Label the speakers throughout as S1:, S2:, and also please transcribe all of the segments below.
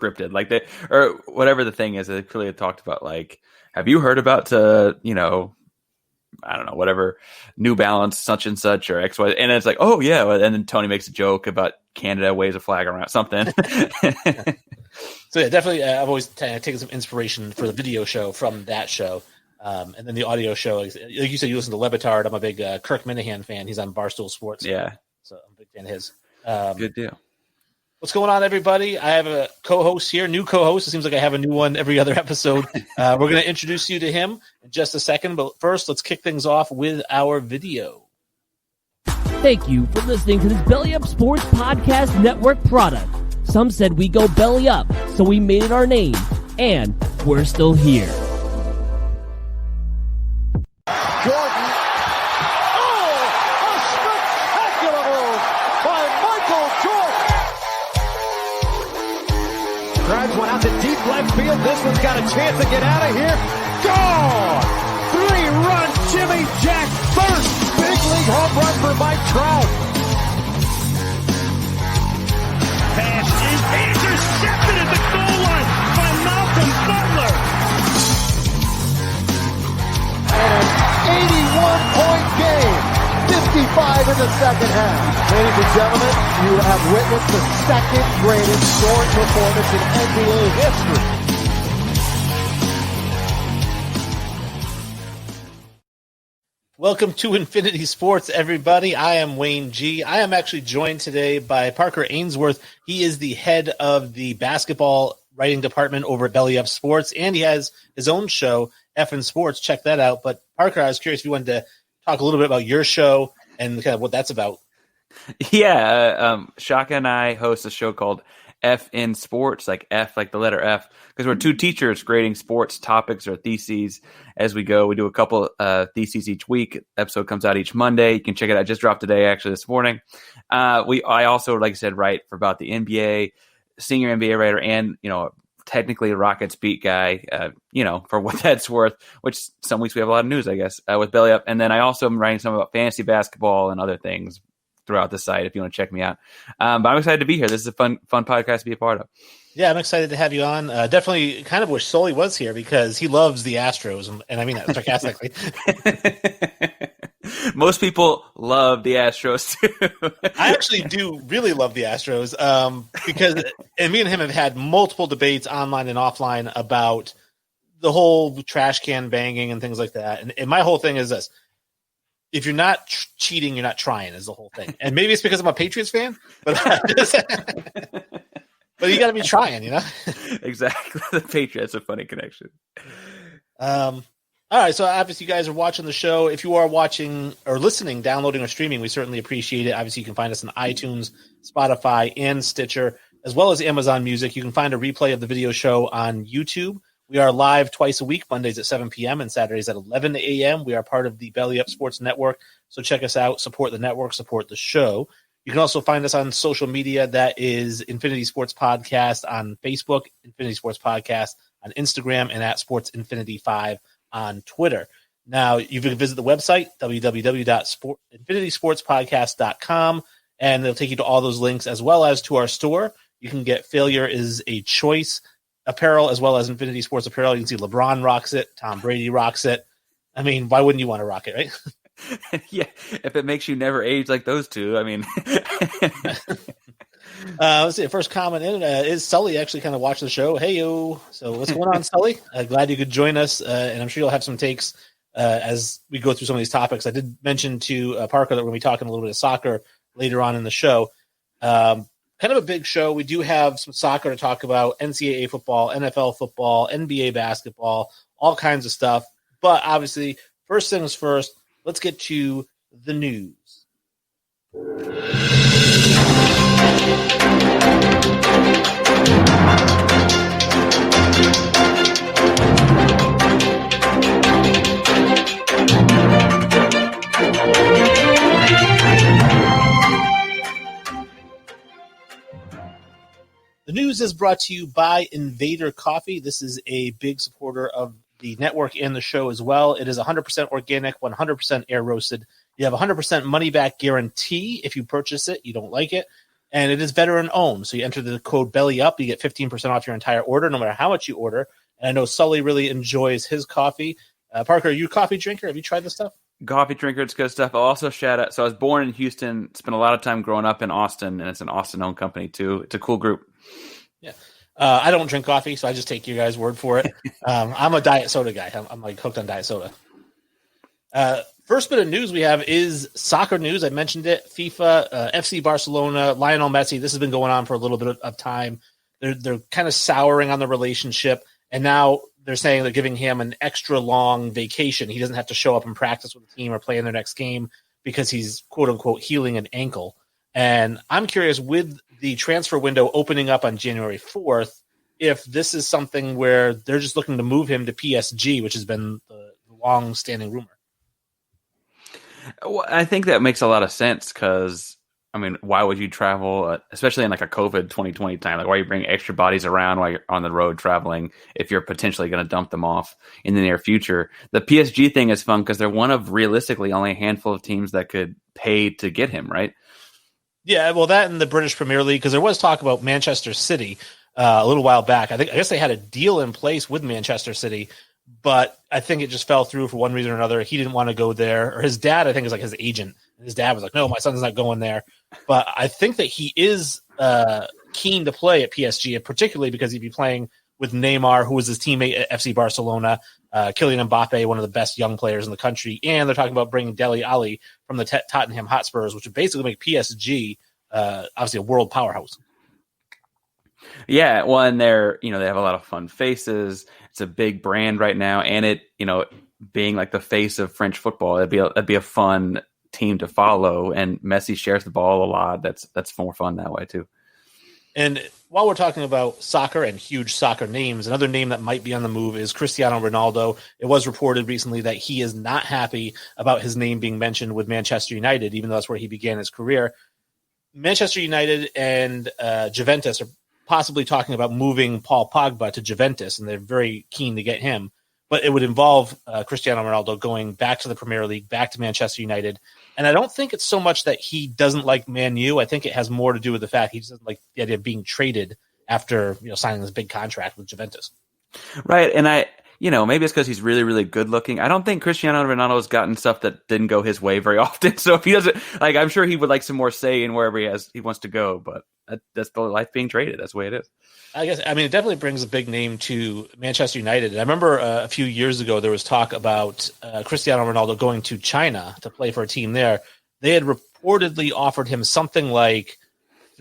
S1: scripted, like they or whatever the thing is. They clearly talked about like, have you heard about I don't know, whatever, New Balance, such and such, or X, Y, and it's like, oh yeah, and then Tony makes a joke about Canada waves a flag around something.
S2: So yeah, definitely, I've always taken some inspiration for the video show from that show, and then the audio show. Like you said, you listen to Le Batard. I'm a big Kirk Minahan fan. He's on Barstool Sports.
S1: Yeah,
S2: so I'm a big fan of his.
S1: Good deal.
S2: What's going on, everybody? I have a co-host here, new co-host. It seems like I have a new one every other episode. We're going to introduce you to him in just a second, but first, let's kick things off with our video.
S3: Thank you for listening to this Belly Up Sports Podcast Network product. Some said we go belly up, so we made it our name, and we're still here.
S4: Jordan. Oh, a spectacular move by Michael Jordan. Drives one out to deep left field. This one's got a chance to get out of here. Gone! 3-run Jimmy Jack first big league home run for Mike Trout.
S5: Pass is intercepted at the goal line by Malcolm Butler.
S4: And an 81-point game. 55 in the second half. Ladies and gentlemen, you have witnessed the second greatest scoring performance in NBA history.
S2: Welcome to Infinity Sports, everybody. I am Wasyne G. I am actually joined today by Parker Ainsworth. He is the head of the basketball writing department over at Belly Up Sports, and he has his own show, F&N Sports. Check that out. But Parker, I was curious if you wanted to talk a little bit about your show and kind of what that's about.
S1: Yeah, Shaka and I host a show called F&N Sports, like F, like the letter F, because we're two teachers grading sports topics or theses as we go. We do a couple theses each week. Episode comes out each Monday. You can check it out. Just dropped today, actually, this morning. I also, like I said, write for about the NBA, senior NBA writer, and technically a Rockets beat guy. For what that's worth. Which some weeks we have a lot of news, I guess, with Belly Up. And then I also am writing some about fantasy basketball and other things throughout the site if you want to check me out. But I'm excited to be here. This is a fun podcast to be a part of.
S2: Yeah, I'm excited to have you on. Definitely kind of wish Sully was here because he loves the Astros, and I mean that sarcastically.
S1: Most people love the Astros, too.
S2: I actually do really love the Astros because and me and him have had multiple debates online and offline about the whole trash can banging and things like that. And my whole thing is this. If you're not cheating, you're not trying is the whole thing. And maybe it's because I'm a Patriots fan, but but you got to be trying,
S1: Exactly. The Patriots, a funny connection.
S2: All right. So obviously you guys are watching the show. If you are watching or listening, downloading or streaming, we certainly appreciate it. Obviously you can find us on iTunes, Spotify, and Stitcher, as well as Amazon Music. You can find a replay of the video show on YouTube. We are live twice a week, Mondays at 7 p.m. and Saturdays at 11 a.m. We are part of the Belly Up Sports Network, so check us out, support the network, support the show. You can also find us on social media. That is Infinity Sports Podcast on Facebook, Infinity Sports Podcast on Instagram, and at Sports Infinity 5 on Twitter. Now, you can visit the website, www.infinitysportspodcast.com, and they'll take you to all those links as well as to our store. You can get Failure is a Choice apparel as well as Infinity Sports apparel. You can see LeBron rocks it. Tom Brady rocks it. I mean, why wouldn't you want to rock it, right?
S1: Yeah, if it makes you never age like those two, I mean.
S2: Let's see. First comment in is Sully actually kind of watching the show. Hey, yo. So what's going on, Sully? Glad you could join us, and I'm sure you'll have some takes as we go through some of these topics. I did mention to Parker that we're going to be talking a little bit of soccer later on in the show. Kind of a big show. We do have some soccer to talk about, NCAA football, NFL football, NBA basketball, all kinds of stuff. But obviously, first things first, let's get to the news. The news is brought to you by Invader Coffee. This is a big supporter of the network and the show as well. It is 100% organic, 100% air roasted. You have 100% money back guarantee if you purchase it. You don't like it. and it is veteran owned. So you enter the code belly up, you get 15% off your entire order, no matter how much you order. And I know Sully really enjoys his coffee. Parker, are you a coffee drinker? Have you tried this stuff?
S1: Coffee drinker, it's good stuff. I'll also shout out. So I was born in Houston, spent a lot of time growing up in Austin, and it's an Austin-owned company too. It's a cool group.
S2: Yeah. I don't drink coffee, so I just take you guys' word for it. I'm a diet soda guy. I'm like hooked on diet soda. First bit of news we have is soccer news. I mentioned it. FIFA, FC Barcelona, Lionel Messi. This has been going on for a little bit of time. They're kind of souring on the relationship, and now they're saying they're giving him an extra long vacation. He doesn't have to show up and practice with the team or play in their next game because he's quote unquote healing an ankle. And I'm curious, with the transfer window opening up on January 4th, if this is something where they're just looking to move him to PSG, which has been the long-standing rumor.
S1: Well, I think that makes a lot of sense because, I mean, why would you travel, especially in like a COVID 2020 time? Like, why are you bringing extra bodies around while you're on the road traveling if you're potentially going to dump them off in the near future? The PSG thing is fun because they're one of realistically only a handful of teams that could pay to get him, right?
S2: Yeah, well, that in the British Premier League, because there was talk about Manchester City a little while back. I guess they had a deal in place with Manchester City, but I think it just fell through for one reason or another. He didn't want to go there, or his dad, I think, is like his agent. His dad was like, "No, my son's not going there." But I think that he is keen to play at PSG, particularly because he'd be playing with Neymar, who was his teammate at FC Barcelona, Kylian Mbappe, one of the best young players in the country, and they're talking about bringing Dele Alli from the Tottenham Hotspurs, which would basically make PSG obviously a world powerhouse.
S1: Yeah, well, and they have a lot of fun faces. It's a big brand right now, and it, being like the face of French football, it'd be a fun team to follow. And Messi shares the ball a lot. That's more fun that way too.
S2: And while we're talking about soccer and huge soccer names, another name that might be on the move is Cristiano Ronaldo. It was reported recently that he is not happy about his name being mentioned with Manchester United, even though that's where he began his career. Manchester United and Juventus are possibly talking about moving Paul Pogba to Juventus, and they're very keen to get him. But it would involve Cristiano Ronaldo going back to the Premier League, back to Manchester United. And I don't think it's so much that he doesn't like Man U. I think it has more to do with the fact he doesn't like the idea of being traded after signing this big contract with Juventus.
S1: Right, and maybe it's because he's really, really good looking. I don't think Cristiano Ronaldo has gotten stuff that didn't go his way very often. So if he doesn't, I'm sure he would like some more say in wherever he wants to go. But that's the life being traded. That's the way it is.
S2: It definitely brings a big name to Manchester United. I remember a few years ago there was talk about Cristiano Ronaldo going to China to play for a team there. They had reportedly offered him something like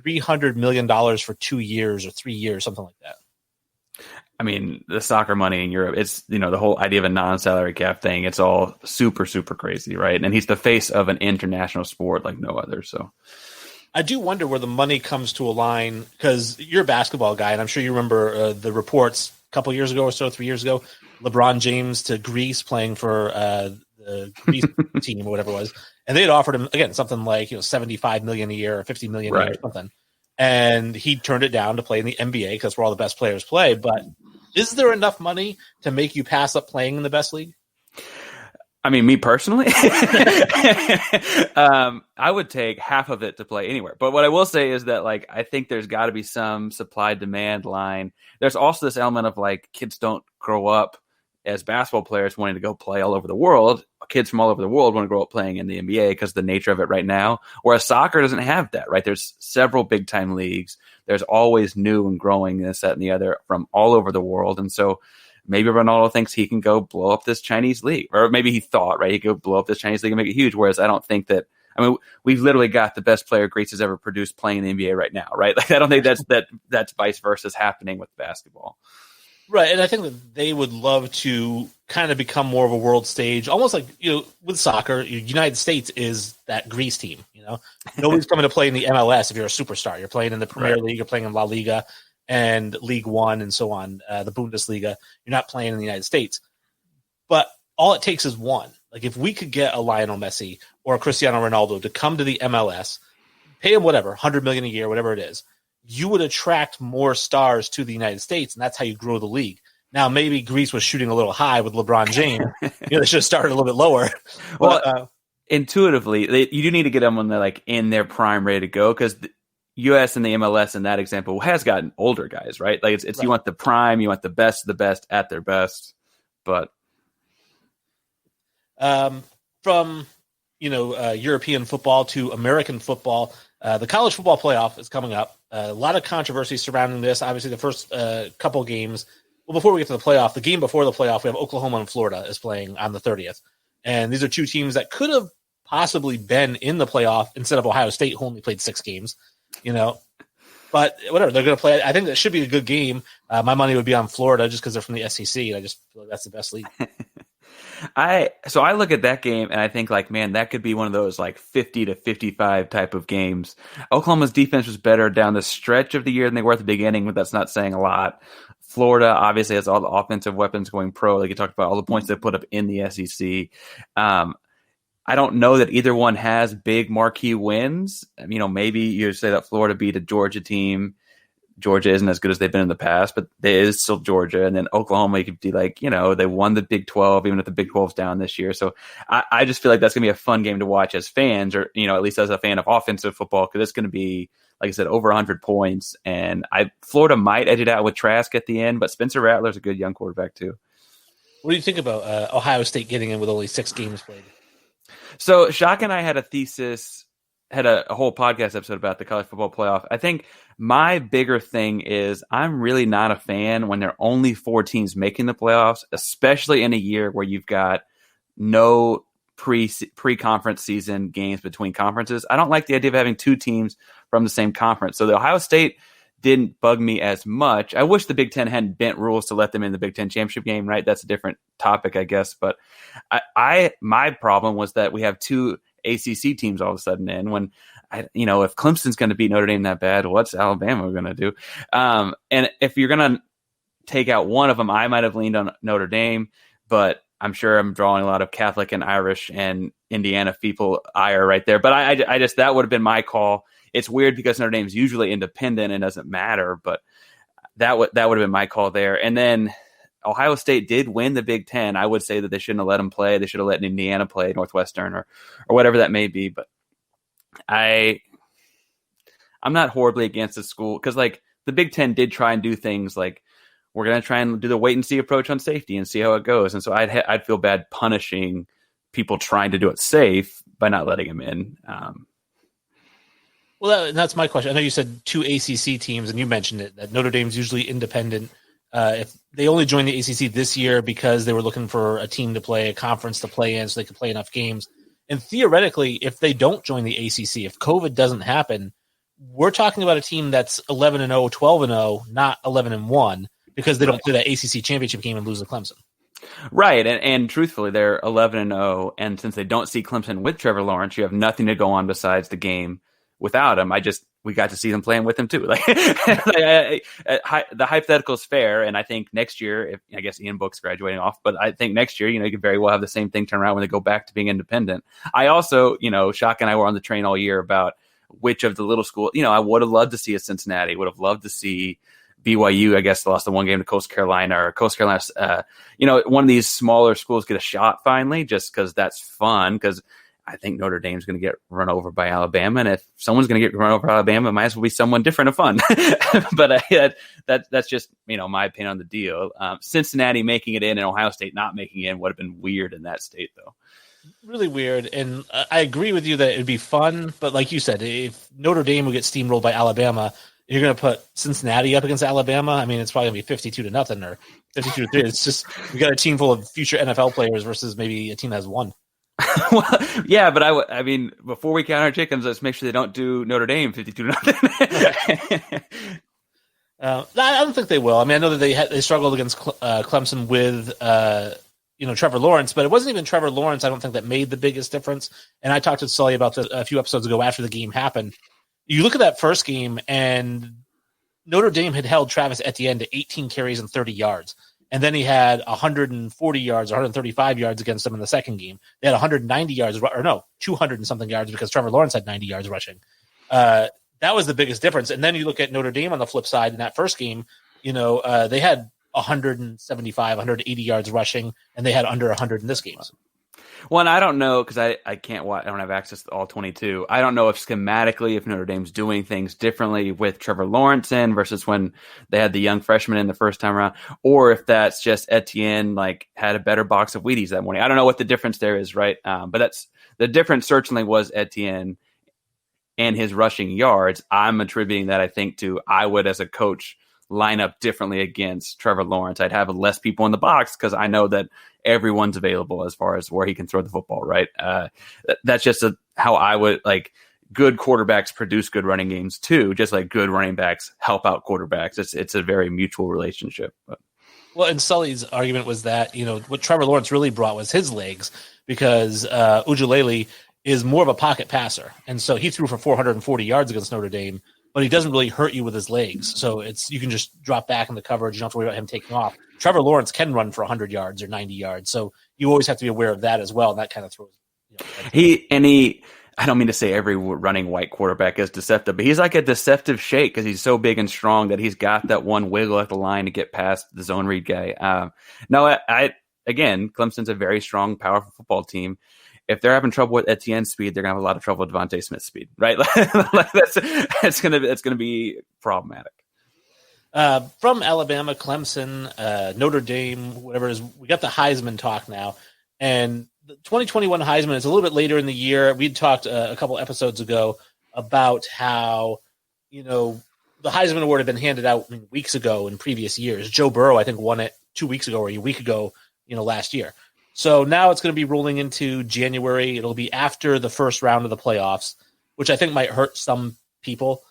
S2: $300 million for 2 years or 3 years, something like that.
S1: I mean, the soccer money in Europe, it's, the whole idea of a non-salary cap thing, it's all super, super crazy, right? And he's the face of an international sport like no other, so.
S2: I do wonder where the money comes to align, because you're a basketball guy, and I'm sure you remember the reports a couple years ago or so, 3 years ago, LeBron James to Greece playing for the Greece team or whatever it was, and they had offered him, again, something like $75 million a year or $50 million a year or something, and he turned it down to play in the NBA because that's where all the best players play. But is there enough money to make you pass up playing in the best league?
S1: I mean, me personally, I would take half of it to play anywhere. But what I will say is that, I think there's got to be some supply-demand line. There's also this element of, kids don't grow up as basketball players wanting to go play all over the world. Kids from all over the world want to grow up playing in the NBA because of the nature of it right now, whereas soccer doesn't have that, right? There's several big-time leagues. There's always new and growing this, that, and the other from all over the world. And so maybe Ronaldo thinks he can go blow up this Chinese league, or maybe he thought, right, he could go blow up this Chinese league and make it huge. Whereas I don't think that. I mean, we've literally got the best player Greece has ever produced playing in the NBA right now, right? I don't think that's vice versa happening with basketball.
S2: Right, and I think that they would love to kind of become more of a world stage, almost like, with soccer, United States is that Greece team, Nobody's coming to play in the MLS if you're a superstar. You're playing in the Premier League, you're playing in La Liga and League One and so on, the Bundesliga. You're not playing in the United States. But all it takes is one. If we could get a Lionel Messi or a Cristiano Ronaldo to come to the MLS, pay him whatever, $100 million a year, whatever it is, you would attract more stars to the United States, and that's how you grow the league. Now, maybe Greece was shooting a little high with LeBron James. They should have started a little bit lower.
S1: Well, intuitively, you do need to get them when they're in their prime, ready to go, because US and the MLS in that example has gotten older guys, right? Like it's right. You want the prime, you want the best of the best at their best. But
S2: from European football to American football, the college football playoff is coming up. A lot of controversy surrounding this. Obviously, the first couple games. Well, before we get to the playoff, the game before the playoff, we have Oklahoma and Florida is playing on the 30th. And these are two teams that could have possibly been in the playoff instead of Ohio State, who only played 6 games, But whatever, they're going to play. I think that should be a good game. My money would be on Florida just because they're from the SEC, and I just feel like that's the best league.
S1: I look at that game and I think man, that could be one of those 50 to 55 type of games. Oklahoma's defense was better down the stretch of the year than they were at the beginning, but that's not saying a lot. Florida obviously has all the offensive weapons going pro. Like you talked about, all the points they put up in the SEC. I don't know that either one has big marquee wins. Maybe you say that Florida beat a Georgia team. Georgia isn't as good as they've been in the past, but there is still Georgia. And then Oklahoma, you could be they won the Big 12, even if the Big 12's down this year. So I just feel like that's going to be a fun game to watch as fans, or, at least as a fan of offensive football, because it's going to be, like I said, over 100 points. And Florida might edge it out with Trask at the end, but Spencer Rattler's a good young quarterback too.
S2: What do you think about Ohio State getting in with only 6 games played?
S1: So Shock and I had a whole podcast episode about the college football playoff. I think my bigger thing is I'm really not a fan when there are only 4 teams making the playoffs, especially in a year where you've got no pre-conference season games between conferences. I don't like the idea of having 2 teams from the same conference. So the Ohio State didn't bug me as much. I wish the Big Ten hadn't bent rules to let them in the Big Ten championship game, right? That's a different topic, I guess. But my problem was that we have 2 ACC teams all of a sudden in when, if Clemson's going to beat Notre Dame that bad, what's Alabama going to do? And if you're going to take out one of them, I might have leaned on Notre Dame, but I'm sure I'm drawing a lot of Catholic and Irish and Indiana people ire right there. But I just, that would have been my call. It's weird because Notre Dame's usually independent and doesn't matter, but that would have been my call there. And then Ohio State did win the Big Ten. I would say that they shouldn't have let them play. They should have let Indiana play, Northwestern, or whatever that may be. But I'm not horribly against the school because the Big Ten did try and do things like we're going to try and do the wait and see approach on safety and see how it goes. And so I'd feel bad punishing people trying to do it safe by not letting them in.
S2: Well, that's my question. I know you said 2 ACC teams, and you mentioned it, that Notre Dame's usually independent. If they only joined the ACC this year because they were looking for a team to play, a conference to play in so they could play enough games. And theoretically, if they don't join the ACC, if COVID doesn't happen, we're talking about a team that's 11-0, 12-0, not 11-1, because they don't play that ACC championship game and lose to Clemson.
S1: Right, and truthfully, they're 11-0, and since they don't see Clemson with Trevor Lawrence, you have nothing to go on besides the game without him. We got to see them playing with him too. The hypothetical is fair, and I think next year, I guess Ian Book's graduating off, but I think next year, you could very well have the same thing turn around when they go back to being independent. I also, Shock and I were on the train all year about which of the little schools. I would have loved to see a Cincinnati. Would have loved to see BYU. I guess lost the one game to Coastal Carolina, or Coastal Carolina. One of these smaller schools get a shot finally, just because that's fun. Because I think Notre Dame's going to get run over by Alabama, and if someone's going to get run over by Alabama, it might as well be someone different and fun. But that's just my opinion on the deal. Cincinnati making it in and Ohio State not making it in would have been weird in that state, though.
S2: Really weird, and I agree with you that it'd be fun. But like you said, if Notre Dame would get steamrolled by Alabama, you're going to put Cincinnati up against Alabama. I mean, it's probably going to be 52-0 or 52-3. It's just we got a team full of future NFL players versus maybe a team that has one.
S1: Well, yeah, but I mean, before we count our chickens, let's make sure they don't do Notre Dame 52-0.
S2: I don't think they will. I mean, I know that they struggled against Clemson with Trevor Lawrence, but it wasn't even Trevor Lawrence, I don't think, that made the biggest difference. And I talked to Sully about this a few episodes ago after the game happened. You look at that first game, and Notre Dame had held Travis Etienne to 18 carries and 30 yards. And then he had 140 yards, 135 yards against them in the second game. They had 190 yards, 200 and something yards because Trevor Lawrence had 90 yards rushing. That was the biggest difference. And then you look at Notre Dame on the flip side in that first game, they had 175, 180 yards rushing, and they had under 100 in this game.
S1: Well, and I don't know because I can't watch. I don't have access to all 22. I don't know if schematically, if Notre Dame's doing things differently with Trevor Lawrence in versus when they had the young freshman in the first time around, or if that's just Etienne had a better box of Wheaties that morning. I don't know what the difference there is, right? But that's the difference. Certainly was Etienne and his rushing yards. I'm attributing that I think to I would as a coach line up differently against Trevor Lawrence. I'd have less people in the box because I know that everyone's available as far as where he can throw the football, right? That's just how I would good quarterbacks produce good running games too, just like good running backs help out quarterbacks. It's a very mutual relationship.
S2: Well, and Sully's argument was that, what Trevor Lawrence really brought was his legs because Ujulele is more of a pocket passer. And so he threw for 440 yards against Notre Dame, but he doesn't really hurt you with his legs. So you can just drop back in the coverage. You don't have to worry about him taking off. Trevor Lawrence can run for 100 yards or 90 yards. So you always have to be aware of that as well. And that kind of throws.
S1: I don't mean to say every running white quarterback is deceptive, but he's like a deceptive shake because he's so big and strong that he's got that one wiggle at the line to get past the zone read guy. Again, Clemson's a very strong, powerful football team. If they're having trouble with Etienne's speed, they're gonna have a lot of trouble with Devontae Smith's speed, right? It's gonna be problematic.
S2: From Alabama, Clemson, Notre Dame, whatever it is, we got the Heisman talk now, and the 2021 Heisman is a little bit later in the year. We talked a couple episodes ago about how the Heisman Award had been handed out weeks ago in previous years. Joe Burrow, I think, won it 2 weeks ago or a week ago, last year. So now it's going to be rolling into January. It'll be after the first round of the playoffs, which I think might hurt some people.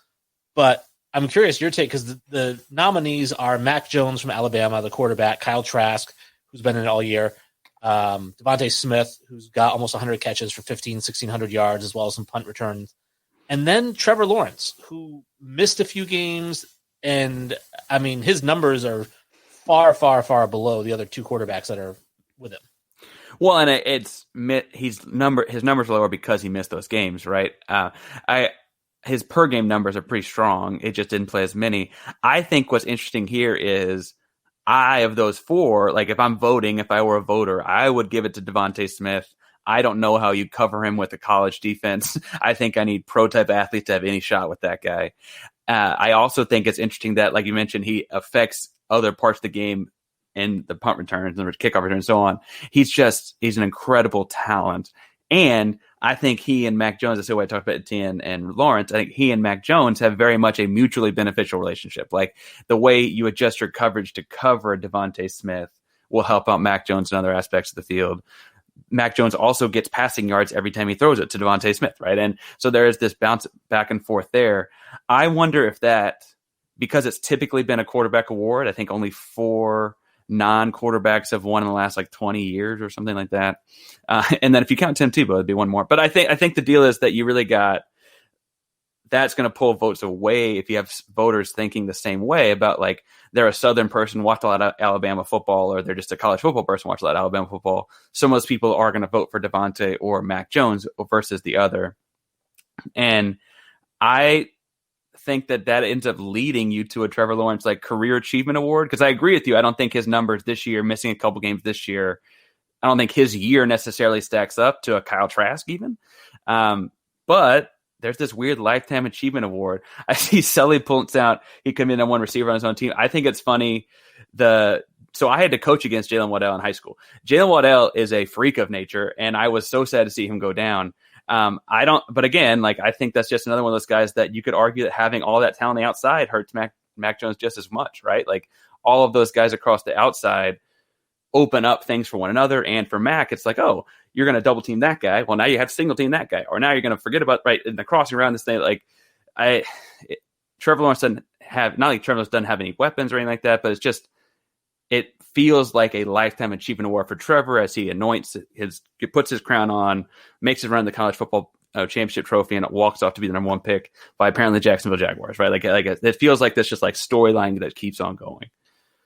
S2: But I'm curious your take because the nominees are Mac Jones from Alabama, the quarterback, Kyle Trask, who's been in it all year, Devontae Smith, who's got almost 100 catches for 1,600 yards, as well as some punt returns. And then Trevor Lawrence, who missed a few games. And, his numbers are far, far, far below the other two quarterbacks that are with him.
S1: Well, and his numbers are lower because he missed those games, right? His per game numbers are pretty strong. It just didn't play as many. I think what's interesting here is of those four, if I'm voting, if I were a voter, I would give it to Devontae Smith. I don't know how you cover him with a college defense. I think I need pro-type athletes to have any shot with that guy. I also think it's interesting that, like you mentioned, he affects other parts of the game in the punt returns and the kickoff returns and so on. He's an incredible talent. And I think he and Mac Jones, that's the way I talked about Etienne and Lawrence, I think he and Mac Jones have very much a mutually beneficial relationship. Like the way you adjust your coverage to cover Devontae Smith will help out Mac Jones in other aspects of the field. Mac Jones also gets passing yards every time he throws it to Devontae Smith, right? And so there is this bounce back and forth there. I wonder if that, because it's typically been a quarterback award, I think only 4 non-quarterbacks have won in the last 20 years or something like that. And then if you count Tim Tebow, it'd be one more. But I think the deal is that you really got that's going to pull votes away if you have voters thinking the same way about they're a Southern person, watch a lot of Alabama football, or they're just a college football person, watch a lot of Alabama football. Some of those people are going to vote for Devontae or Mac Jones versus the other. And I think that ends up leading you to a Trevor Lawrence career achievement award. Because I agree with you. I don't think his numbers this year, missing a couple games this year, I don't think his year necessarily stacks up to a Kyle Trask even. But there's this weird lifetime achievement award. I see Sully points out he came in on one receiver on his own team. I think it's funny. So I had to coach against Jalen Waddell in high school. Jalen Waddell is a freak of nature, and I was so sad to see him go down. But again, I think that's just another one of those guys that you could argue that having all that talent on the outside hurts Mac Jones just as much, right? All of those guys across the outside open up things for one another. And for Mac, it's oh, you're going to double team that guy. Well, now you have to single team that guy, or now you're going to forget about right in the crossing around this thing. Trevor Lawrence doesn't have, not like Trevor Lawrence doesn't have any weapons or anything like that, but it's just, it feels like a lifetime achievement award for Trevor as he puts his crown on, makes his run the college football championship trophy, and it walks off to be the number one pick by apparently Jacksonville Jaguars, right? It feels like this just storyline that keeps on going.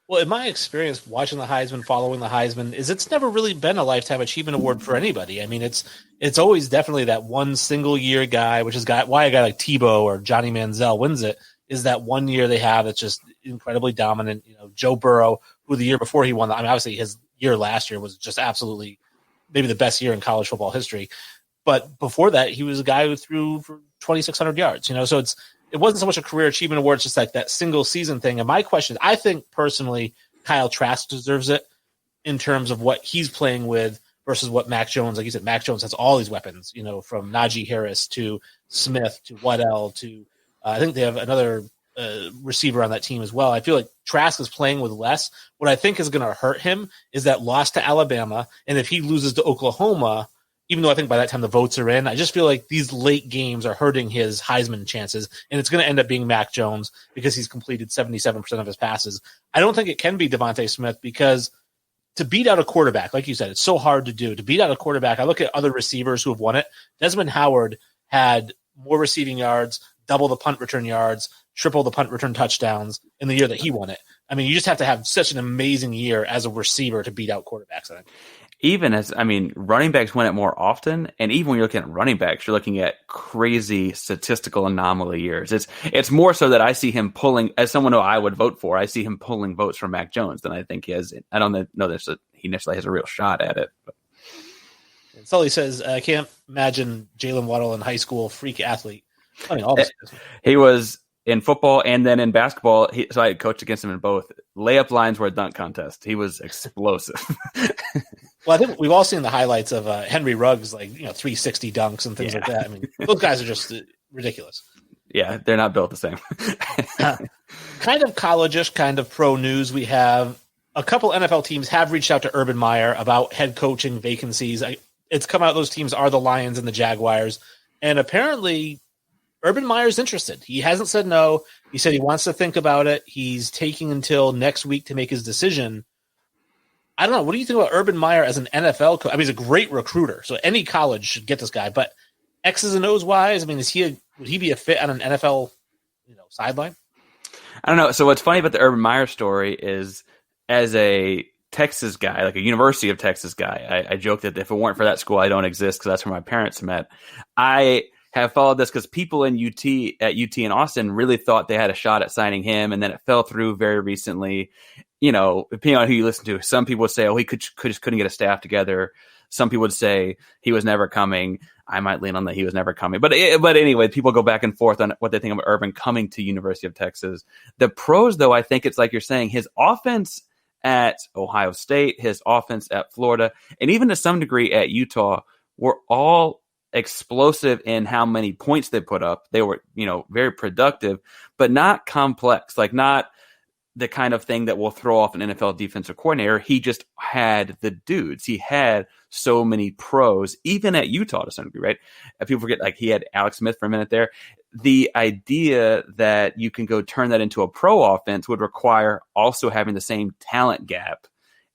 S2: Well, in my experience watching the Heisman, following the Heisman, it's never really been a lifetime achievement award for anybody. It's always definitely that one single year guy, which is why a guy like Tebow or Johnny Manziel wins it, is that 1 year they have that's just incredibly dominant. Joe Burrow, who the year before he won, obviously his year last year was just absolutely maybe the best year in college football history. But before that, he was a guy who threw for 2,600 yards. So it wasn't so much a career achievement award, it's just like that single season thing. And my question, I think personally, Kyle Trask deserves it in terms of what he's playing with versus what Mac Jones, like you said, Mac Jones has all these weapons, from Najee Harris to Smith to Waddell to I think they have another receiver on that team as well. I feel like Trask is playing with less. What I think is going to hurt him is that loss to Alabama. And if he loses to Oklahoma, even though I think by that time the votes are in, I just feel like these late games are hurting his Heisman chances. And it's going to end up being Mac Jones because he's completed 77% of his passes. I don't think it can be Devontae Smith because to beat out a quarterback, like you said, it's so hard to do. To beat out a quarterback, I look at other receivers who have won it. Desmond Howard had more receiving yards, double the punt return yards, triple the punt return touchdowns in the year that he won it. I mean, you just have to have such an amazing year as a receiver to beat out quarterbacks, I think.
S1: Running backs win it more often, and even when you're looking at running backs, you're looking at crazy statistical anomaly years. It's more so that I see him pulling, as someone who I would vote for, I see him pulling votes from Mac Jones than I think he has. I don't know that he necessarily has a real shot at it. But.
S2: Sully says, I can't imagine Jalen Waddle in high school, freak athlete. I mean, all this.
S1: He was in football and then in basketball. So I coached against him in both. Layup lines were a dunk contest. He was explosive.
S2: Well, I think we've all seen the highlights of Henry Ruggs, 360 dunks and things like that. I mean, those guys are just ridiculous.
S1: Yeah, they're not built the same.
S2: Kind of college-ish, kind of pro news. We have a couple NFL teams have reached out to Urban Meyer about head coaching vacancies. It's come out those teams are the Lions and the Jaguars. And apparently Urban Meyer's interested. He hasn't said no. He said he wants to think about it. He's taking until next week to make his decision. I don't know. What do you think about Urban Meyer as an NFL coach? I mean, he's a great recruiter, so any college should get this guy. But X's and O's wise, I mean, would he be a fit on an NFL sideline?
S1: I don't know. So what's funny about the Urban Meyer story is, as a Texas guy, like a University of Texas guy, I joke that if it weren't for that school, I don't exist because that's where my parents met. I have followed this because people in UT in Austin really thought they had a shot at signing him, and then it fell through very recently. Depending on who you listen to, some people would say, "Oh, he just couldn't get a staff together." Some people would say he was never coming. I might lean on that he was never coming. But anyway, people go back and forth on what they think of Urban coming to University of Texas. The pros, though, I think it's like you're saying, his offense at Ohio State, his offense at Florida, and even to some degree at Utah were all explosive in how many points they put up. They were, very productive, but not complex, like not the kind of thing that will throw off an NFL defensive coordinator. He just had the dudes. He had so many pros, even at Utah to some degree, right? People forget, he had Alex Smith for a minute there. The idea that you can go turn that into a pro offense would require also having the same talent gap.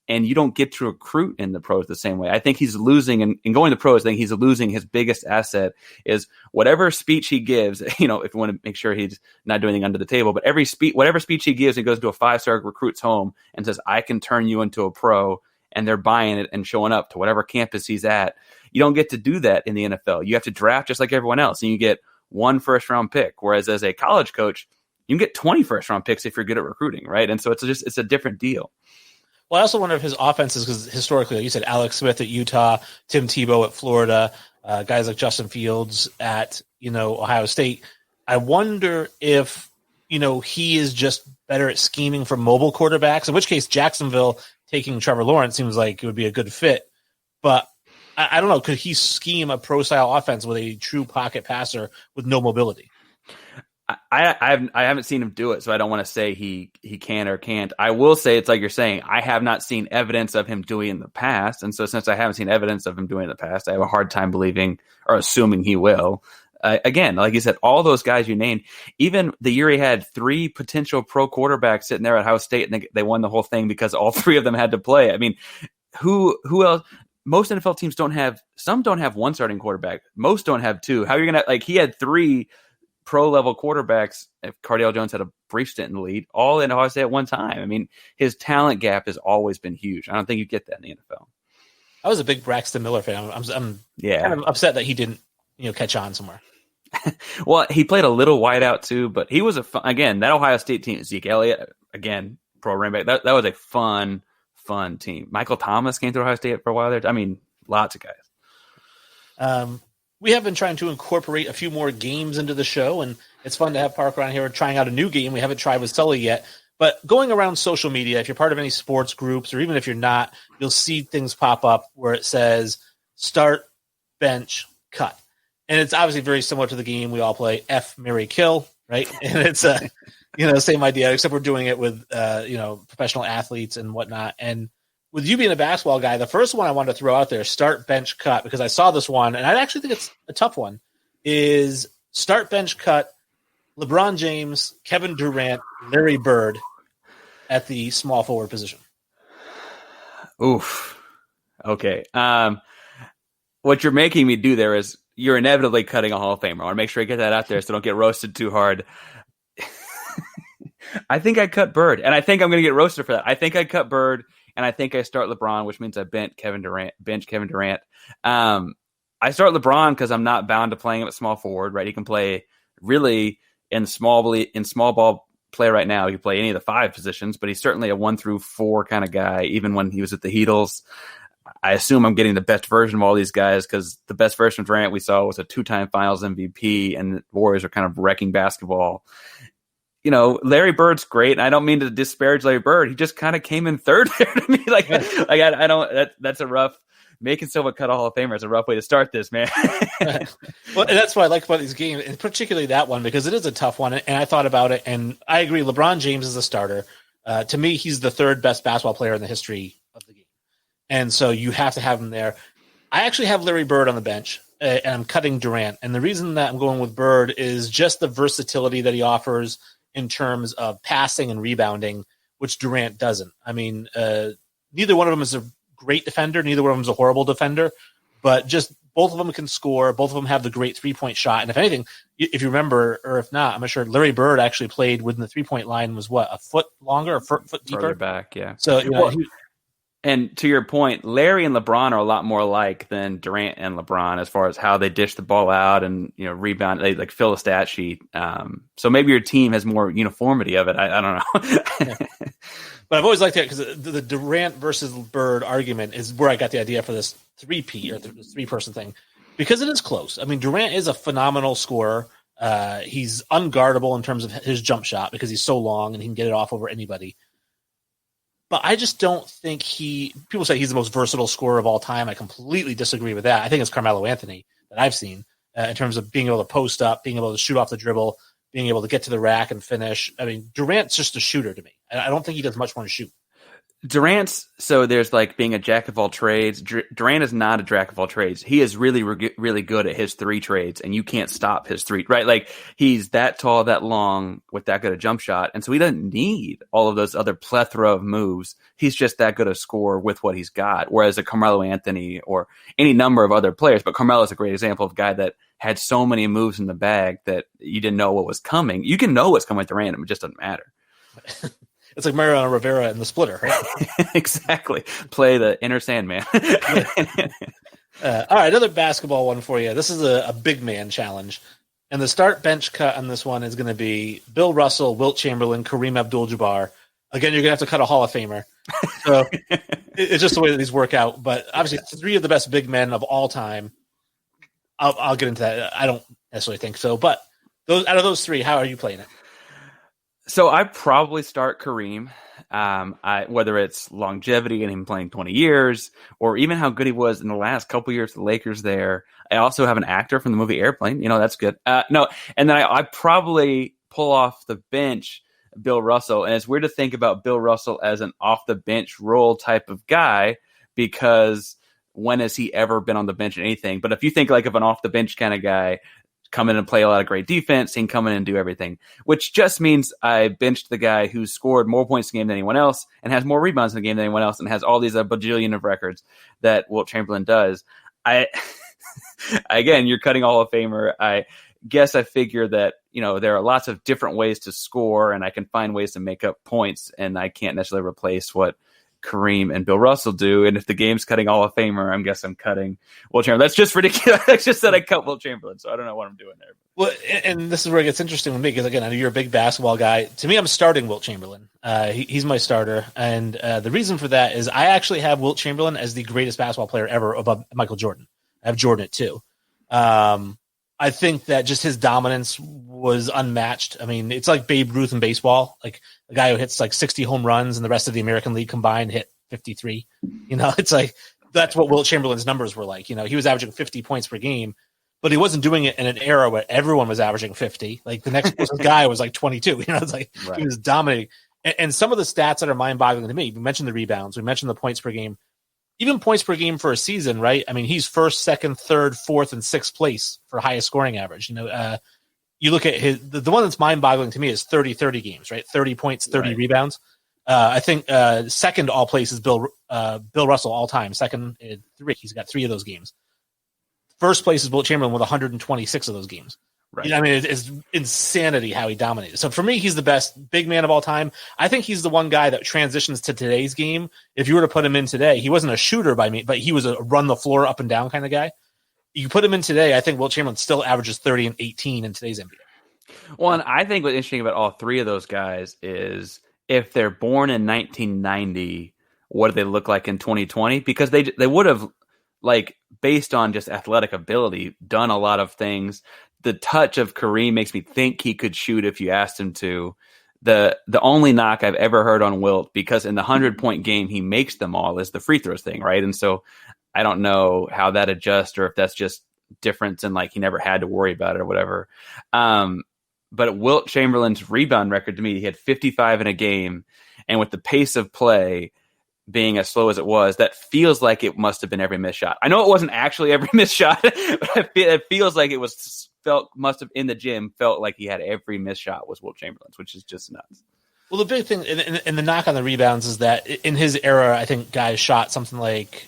S1: And you don't get to recruit in the pros the same way. I think he's losing, and going to pros, I think he's losing his biggest asset is whatever speech he gives, if you want to make sure he's not doing anything under the table, but whatever speech he gives, he goes to a 5-star recruit's home and says, I can turn you into a pro, and they're buying it and showing up to whatever campus he's at. You don't get to do that in the NFL. You have to draft just like everyone else, and you get 1 first-round pick, whereas as a college coach, you can get 20 first-round picks if you're good at recruiting, right? And so it's a different deal.
S2: Well, I also wonder if his offenses, because historically, like you said, Alex Smith at Utah, Tim Tebow at Florida, guys like Justin Fields at, Ohio State. I wonder if, he is just better at scheming for mobile quarterbacks, in which case Jacksonville taking Trevor Lawrence seems like it would be a good fit. But I don't know, could he scheme a pro-style offense with a true pocket passer with no mobility?
S1: I haven't seen him do it, so I don't want to say he can or can't. I will say it's like you're saying, I have not seen evidence of him doing it in the past, and so since I haven't seen evidence of him doing it in the past, I have a hard time believing or assuming he will. Again, like you said, all those guys you named, even the year he had 3 potential pro quarterbacks sitting there at Ohio State, and they won the whole thing because all 3 of them had to play. I mean, who else? Most NFL teams don't have 1 starting quarterback. Most don't have 2. How are you going to, he had 3 pro-level quarterbacks, if Cardale Jones had a brief stint in the lead, all in Ohio State at one time. I mean, his talent gap has always been huge. I don't think you get that in the NFL.
S2: I was a big Braxton Miller fan. I'm kind of upset that he didn't, catch on somewhere.
S1: Well, he played a little wideout too, but he was again, that Ohio State team, Zeke Elliott, again, pro running back, that was a fun team. Michael Thomas came to Ohio State for a while there. I mean, Lots of guys.
S2: We have been trying to incorporate a few more games into the show, and it's fun to have Parker on here trying out a new game we haven't tried with Sully yet. But going around social media, if you're part of any sports groups, or even if you're not, you'll see things pop up where it says start, bench, cut. And it's obviously very similar to the game we all play, F, Marry, Kill, right? And it's the same idea, except we're doing it with professional athletes and whatnot. And with you being a basketball guy, the first one I wanted to throw out there, start, bench, cut, because I saw this one, and I actually think it's a tough one, is start, bench, cut, LeBron James, Kevin Durant, Larry Bird at the small forward position.
S1: Oof. Okay. What you're making me do there is you're inevitably cutting a Hall of Famer. I want to make sure I get that out there so don't get roasted too hard. I think I cut Bird, and I think I'm going to get roasted for that. I think I cut Bird, and I think I start LeBron, which means I bench Kevin Durant. I start LeBron because I'm not bound to playing him at small forward, right? He can play really in small ball play right now. He can play any of the 5 positions, but he's certainly a 1 through 4 kind of guy. Even when he was at the Heatles, I assume I'm getting the best version of all these guys because the best version of Durant we saw was a 2-time Finals MVP, and the Warriors are kind of wrecking basketball. Larry Bird's great, and I don't mean to disparage Larry Bird. He just kind of came in third there to me. I don't. That's a rough. Making someone cut a Hall of Famer is a rough way to start this, man.
S2: Well, and that's what I like about these games, and particularly that one, because it is a tough one. And I thought about it, and I agree. LeBron James is a starter. To me, he's the 3rd best basketball player in the history of the game, and so you have to have him there. I actually have Larry Bird on the bench, and I'm cutting Durant. And the reason that I'm going with Bird is just the versatility that he offers in terms of passing and rebounding, which Durant doesn't. I mean, neither one of them is a great defender. Neither one of them is a horrible defender, but just both of them can score. Both of them have the great 3-point shot. And if anything, if you remember, or if not, I'm not sure, Larry Bird actually played within the 3-point line was a foot longer, a foot deeper?
S1: Further back, yeah.
S2: So,
S1: and to your point, Larry and LeBron are a lot more alike than Durant and LeBron as far as how they dish the ball out and rebound. They fill a stat sheet. So maybe your team has more uniformity of it. I don't know.
S2: Yeah. But I've always liked that because the Durant versus Bird argument is where I got the idea for this 3P or the 3-person thing, because it is close. I mean, Durant is a phenomenal scorer. He's unguardable in terms of his jump shot because he's so long and he can get it off over anybody. But I just don't think people say he's the most versatile scorer of all time. I completely disagree with that. I think it's Carmelo Anthony that I've seen in terms of being able to post up, being able to shoot off the dribble, being able to get to the rack and finish. I mean, Durant's just a shooter to me. I don't think he does much more to shoot.
S1: There's being a jack of all trades. Durant is not a jack of all trades. He is really, really good at his 3 trades, and you can't stop his 3, right? He's that tall, that long, with that good a jump shot. And so he doesn't need all of those other plethora of moves. He's just that good a scorer with what he's got. Whereas a Carmelo Anthony or any number of other players, but Carmelo is a great example of a guy that had so many moves in the bag that you didn't know what was coming. You can know what's coming with Durant, it just doesn't matter.
S2: It's like Mariano Rivera in The Splitter, right?
S1: Exactly. Play the inner Sandman.
S2: All right, another basketball one for you. This is a big man challenge. And the start bench cut on this one is going to be Bill Russell, Wilt Chamberlain, Kareem Abdul-Jabbar. Again, you're going to have to cut a Hall of Famer. So it's just the way that these work out. But obviously, 3 of the best big men of all time. I'll get into that. I don't necessarily think so. But out of those 3, how are you playing it?
S1: So I probably start Kareem, whether it's longevity and him playing 20 years or even how good he was in the last couple years the Lakers there. I also have an actor from the movie Airplane. That's good. And then I probably pull off the bench Bill Russell. And it's weird to think about Bill Russell as an off-the-bench role type of guy because when has he ever been on the bench in anything? But if you think of an off-the-bench kind of guy, come in and play a lot of great defense, he can come in and do everything, which just means I benched the guy who scored more points in the game than anyone else and has more rebounds in the game than anyone else and has all these bajillion of records that Wilt Chamberlain does. Again, you're cutting a Hall of Famer. I guess I figure that, there are lots of different ways to score and I can find ways to make up points and I can't necessarily replace what Kareem and Bill Russell do. And if the game's cutting Hall of Famer, I guess I'm cutting Wilt Chamberlain. That's just ridiculous. That's just that I cut Wilt Chamberlain, so I don't know what I'm doing there.
S2: Well, and this is where it gets interesting with me because, again, I know you're a big basketball guy. To me, I'm starting Wilt Chamberlain. He's my starter. And the reason for that is I actually have Wilt Chamberlain as the greatest basketball player ever above Michael Jordan. I have Jordan at 2. I think that just his dominance was unmatched. I mean, it's like Babe Ruth in baseball, like a guy who hits like 60 home runs and the rest of the American League combined hit 53. It's like that's what Wilt Chamberlain's numbers were like. He was averaging 50 points per game, but he wasn't doing it in an era where everyone was averaging 50. Like the next guy was like 22. It's like He was dominating. And some of the stats that are mind-boggling to me, we mentioned the rebounds, we mentioned the points per game. Even points per game for a season, right? I mean, he's first, second, third, fourth, and sixth place for highest scoring average. You look at the one that's mind-boggling to me is 30-30 games, right? 30 points, 30 rebounds. I think second all places Bill Russell all time. Second, 3. He's got 3 of those games. First place is Wilt Chamberlain with 126 of those games. Right. I mean, it's insanity how he dominated. So for me, he's the best big man of all time. I think he's the one guy that transitions to today's game. If you were to put him in today, he wasn't a shooter by me, but he was a run the floor up and down kind of guy. You put him in today, I think Wilt Chamberlain still averages 30 and 18 in today's NBA.
S1: Well, and I think what's interesting about all 3 of those guys is if they're born in 1990, what do they look like in 2020? Because they would have, like, based on just athletic ability, done a lot of things. The touch of Kareem makes me think he could shoot if you asked him to. The only knock I've ever heard on Wilt, because in the 100-point game he makes them all, is the free throws thing, right? And so I don't know how that adjusts or if that's just difference and like he never had to worry about it or whatever. But Wilt Chamberlain's rebound record, to me, he had 55 in a game, and with the pace of play being as slow as it was, that feels like it must have been every missed shot. I know it wasn't actually every missed shot, but it feels like it must have in the gym felt like he had every missed shot was Wilt Chamberlain's, which is just nuts. Well,
S2: the big thing and the knock on the rebounds is that in his era, I think guys shot something like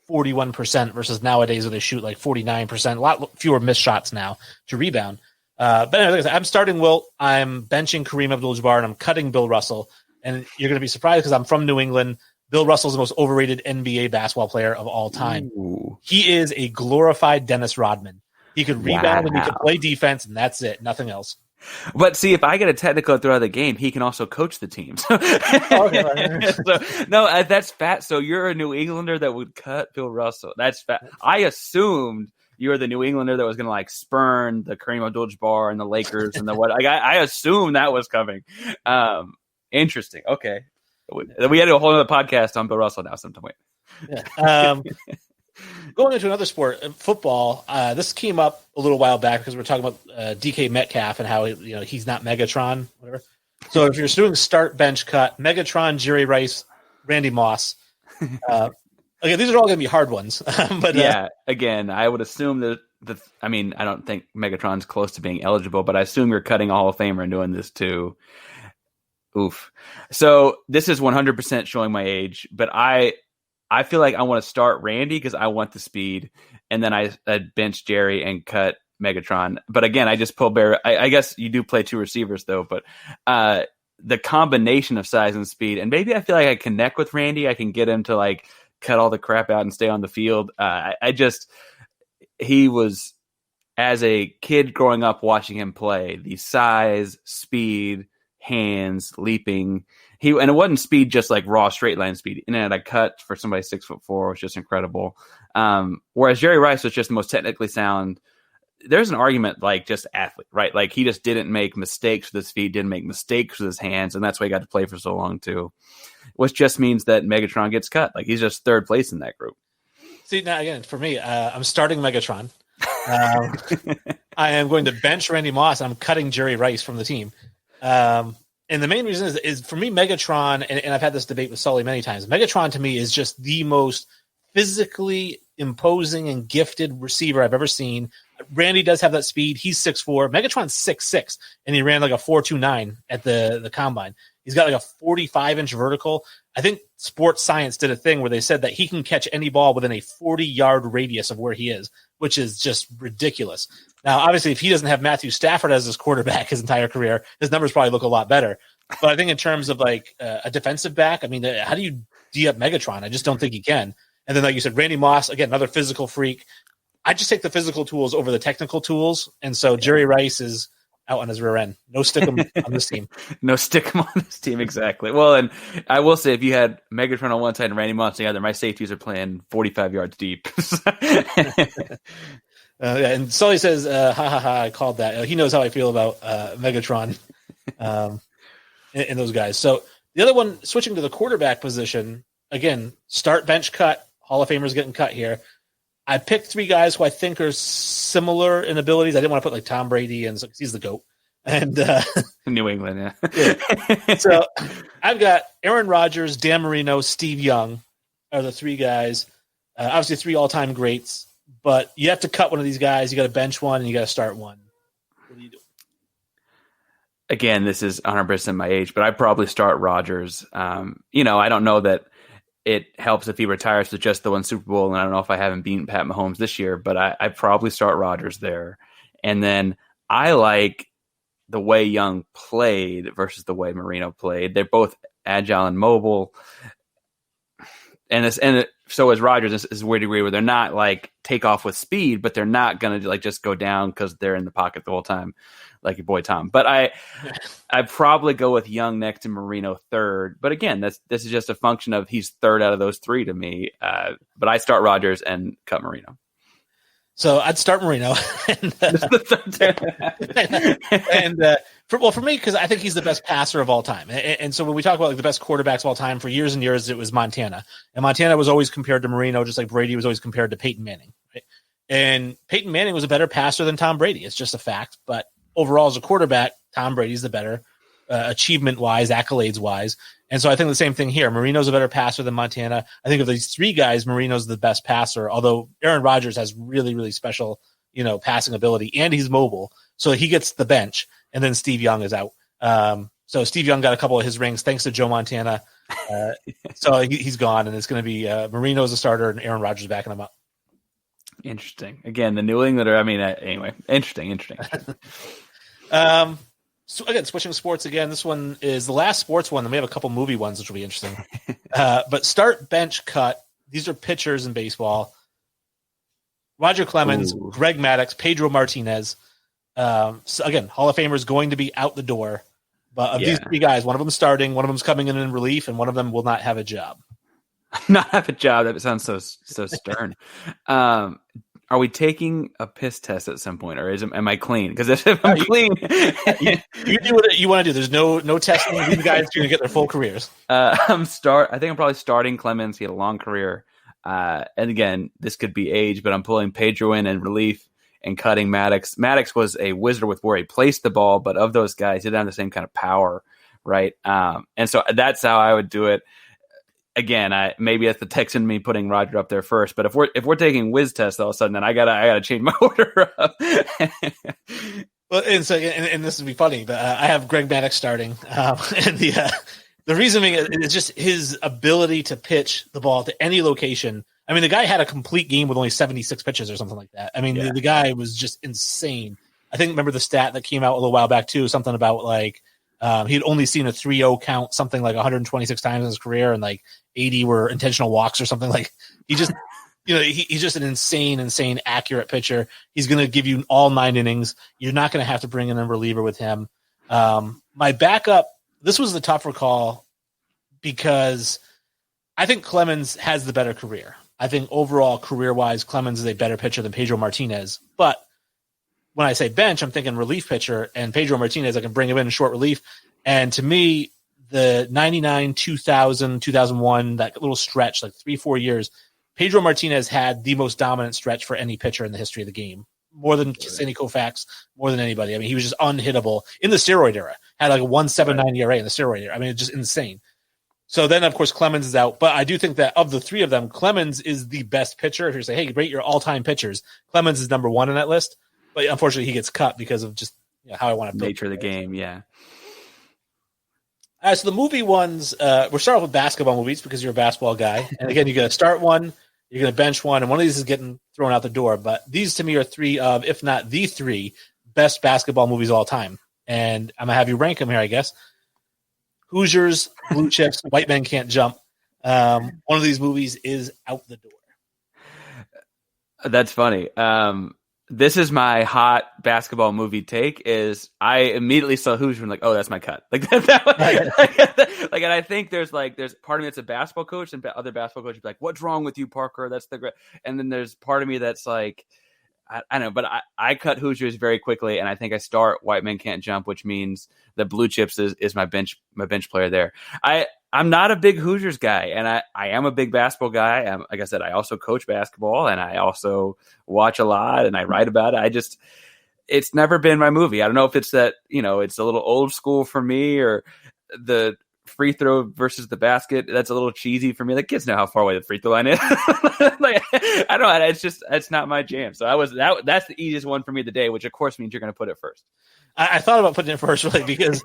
S2: 41% versus nowadays where they shoot like 49%, a lot fewer missed shots now to rebound. But anyway, like I said, I'm starting Wilt. I'm benching Kareem Abdul-Jabbar and I'm cutting Bill Russell. And you're going to be surprised because I'm from New England. Bill Russell's the most overrated NBA basketball player of all time.
S1: Ooh.
S2: He is a glorified Dennis Rodman. He could rebound and he could play defense, and that's it. Nothing else.
S1: But see, if I get a technical throughout the game, he can also coach the team. That's fat. So you're a New Englander that would cut Bill Russell. That's fat. I assumed you were the New Englander that was going to like spurn the Kareem Abdul-Jabbar and the Lakers and the what. Like I assumed that was coming. Interesting. Okay. We had to do a whole other podcast on Bill Russell now sometime.
S2: Yeah. Going into another sport, football, this came up a little while back because we're talking about DK Metcalf and how he's not Megatron, whatever. So if you're doing start, bench, cut, Megatron, Jerry Rice, Randy Moss. Okay, these are all going to be hard ones. But
S1: yeah, again, I would assume that I don't think Megatron's close to being eligible, but I assume you're cutting a Hall of Famer and doing this too. Oof. So this is 100% showing my age, but I feel like I want to start Randy because I want the speed, and then I bench Jerry and cut Megatron. But again, I just pull Bear. I guess you do play 2 receivers though, but the combination of size and speed, and maybe I feel like I connect with Randy. I can get him to like cut all the crap out and stay on the field. He was, as a kid growing up watching him play, the size, speed, hands, leaping. And it wasn't speed just like raw straight line speed. And then I cut for somebody 6'4" was just incredible. Whereas Jerry Rice was just the most technically sound. There's an argument like just athlete, right? Like he just didn't make mistakes with his feet, didn't make mistakes with his hands, and that's why he got to play for so long too. Which just means that Megatron gets cut. Like he's just third place in that group.
S2: See, now again, for me, I'm starting Megatron. I am going to bench Randy Moss. I'm cutting Jerry Rice from the team. And the main reason is for me, Megatron, and I've had this debate with Sully many times, Megatron to me is just the most physically imposing and gifted receiver I've ever seen. Randy does have that speed. He's 6'4". Megatron's 6'6", and he ran like a 4.29 at the combine. He's got like a 45-inch vertical. I think Sports Science did a thing where they said that he can catch any ball within a 40-yard radius of where he is, which is just ridiculous. Now, obviously, if he doesn't have Matthew Stafford as his quarterback his entire career, his numbers probably look a lot better. But I think in terms of like a defensive back, I mean, how do you D up Megatron. I just don't think he can. And then, like you said, Randy Moss, again, another physical freak. I just take the physical tools over the technical tools. And so Jerry Rice is out on his rear end. No stick him on this team.
S1: No stick him on this team, exactly. Well, and I will say, if you had Megatron on one side and Randy Moss on the other, my safeties are playing 45 yards deep.
S2: And Sully says, I called that. He knows how I feel about Megatron and those guys. So the other one, switching to the quarterback position, again, start, bench, cut. Hall of Famers getting cut here. I picked three guys who I think are similar in abilities. I didn't want to put like Tom Brady and because he's the GOAT. And
S1: New England, yeah.
S2: So I've got Aaron Rodgers, Dan Marino, Steve Young are the three guys. Obviously, three all-time greats. But you have to cut one of these guys. You got to bench one and you got to start one. What do you do?
S1: Again, this is 100% my age, but I probably start Rodgers. I don't know that it helps if he retires to just the one Super Bowl, and I don't know if I haven't beaten Pat Mahomes this year, but I probably start Rodgers there. And then I like the way Young played versus the way Marino played. They're both agile and mobile. So is Rodgers. This is a weird degree where they're not like take off with speed, but they're not going to like just go down because they're in the pocket the whole time, like your boy Tom. But I'd probably go with Young next to Marino third. But again, this is just a function of he's third out of those three to me. But I start Rodgers and cut Marino.
S2: So I'd start Marino. For me, because I think he's the best passer of all time. And so when we talk about like the best quarterbacks of all time, for years and years, it was Montana. And Montana was always compared to Marino, just like Brady was always compared to Peyton Manning. Right? And Peyton Manning was a better passer than Tom Brady. It's just a fact. But overall, as a quarterback, Tom Brady's the better, achievement-wise, accolades-wise. And so I think the same thing here. Marino's a better passer than Montana. I think of these three guys, Marino's the best passer, although Aaron Rodgers has really, really special, passing ability, and he's mobile. So he gets the bench, and then Steve Young is out. So Steve Young got a couple of his rings thanks to Joe Montana. So he's gone, and it's going to be Marino's a starter and Aaron Rodgers backing him up.
S1: Interesting. Again, the New Englander, anyway, interesting.
S2: So again, switching sports again. This one is the last sports one. Then we have a couple movie ones, which will be interesting. But start, bench, cut. These are pitchers in baseball. Roger Clemens,
S1: Ooh.
S2: Greg Maddux, Pedro Martinez. So again, Hall of Famers going to be out the door. But of these three guys, one of them's starting, one of them's coming in relief, and one of them will not have a job.
S1: Not have a job. That sounds so stern. Are we taking a piss test at some point, or am I clean? Because if I'm clean,
S2: you do what you want to do. There's no testing. These guys are going to get their full careers.
S1: I think I'm probably starting Clemens. He had a long career, and again, this could be age, but I'm pulling Pedro in relief and cutting Maddux. Maddux was a wizard with where he placed the ball, but of those guys, he didn't have the same kind of power, right? And so that's how I would do it. Again, maybe that's the text in me putting Roger up there first. But if we're taking whiz test all of a sudden, then I gotta change my order up.
S2: Well, and this would be funny, but I have Greg Maddux starting, and the reason being is just his ability to pitch the ball to any location. I mean, the guy had a complete game with only 76 pitches or something like that. I mean, the guy was just insane. I think remember the stat that came out a little while back too, something about like. He'd only seen a 3-0 count something like 126 times in his career, and like 80 were intentional walks or something. Like he just, he's just an insane accurate pitcher. He's going to give you all 9 innings. You're not going to have to bring in a reliever with him. My backup, this was the tougher call because I think Clemens has the better career. I think overall career-wise, Clemens is a better pitcher than Pedro Martinez, but when I say bench, I'm thinking relief pitcher, and Pedro Martinez, I can bring him in short relief. And to me, the 99, 2000, 2001, that little stretch, like 3-4 years, Pedro Martinez had the most dominant stretch for any pitcher in the history of the game. More than Sandy Koufax, more than anybody. I mean, he was just unhittable in the steroid era. Had like a 1.79 ERA in the steroid era. I mean, it's just insane. So then, of course, Clemens is out. But I do think that of the three of them, Clemens is the best pitcher. If you say, hey, rate your all-time pitchers, Clemens is number one on that list. But unfortunately, he gets cut because of just how I want to
S1: nature of the game. Yeah.
S2: So the movie ones, we're starting off with basketball movies because you're a basketball guy. And again, you're going to start one, you're going to bench one, and one of these is getting thrown out the door. But these to me are three of, if not the three, best basketball movies of all time. And I'm going to have you rank them here, I guess. Hoosiers, Blue Chips, White Men Can't Jump. One of these movies is out the door.
S1: That's funny. This is my hot basketball movie take. Is I immediately saw Hoosier and like, oh, that's my cut. Like that. And I think there's part of me that's a basketball coach, and other basketball coaches be like, "What's wrong with you, Parker? That's the great." And then there's part of me that's like, I don't know, but I cut Hoosiers very quickly, and I think I start White Men Can't Jump, which means the Blue Chips is my bench player there. I'm not a big Hoosiers guy, and I am a big basketball guy. Like I said, I also coach basketball, and I also watch a lot, and I write about it. It's never been my movie. I don't know if it's that, it's a little old school for me, or the free throw versus the basket. That's a little cheesy for me. The kids know how far away the free throw line is. I don't know. It's not my jam. So that's the easiest one for me today, which of course means you're going to put it first.
S2: I thought about putting it first, really, because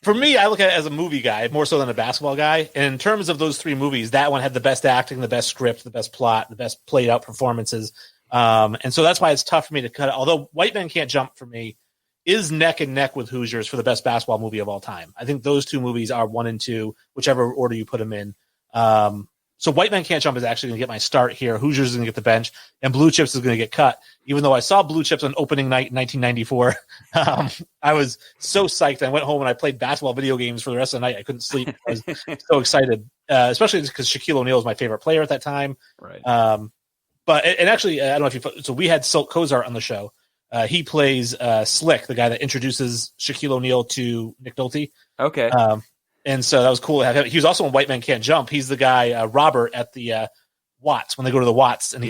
S2: for me, I look at it as a movie guy more so than a basketball guy. And in terms of those three movies, that one had the best acting, the best script, the best plot, the best played out performances. And so that's why it's tough for me to cut it. Although White Men Can't Jump for me is neck and neck with Hoosiers for the best basketball movie of all time. I think those two movies are 1 and 2, whichever order you put them in. So White Men Can't Jump is actually going to get my start here. Hoosiers is going to get the bench, and Blue Chips is going to get cut. Even though I saw Blue Chips on opening night in 1994, I was so psyched. I went home and I played basketball video games for the rest of the night. I couldn't sleep. I was so excited, especially because Shaquille O'Neal was my favorite player at that time.
S1: Right.
S2: But actually, I don't know if you. So we had Silk Kozart on the show. He plays Slick, the guy that introduces Shaquille O'Neal to Nick Nolte.
S1: Okay.
S2: And so that was cool to have him. He was also in White Men Can't Jump. He's the guy, Robert, at the Watts, when they go to the Watts. And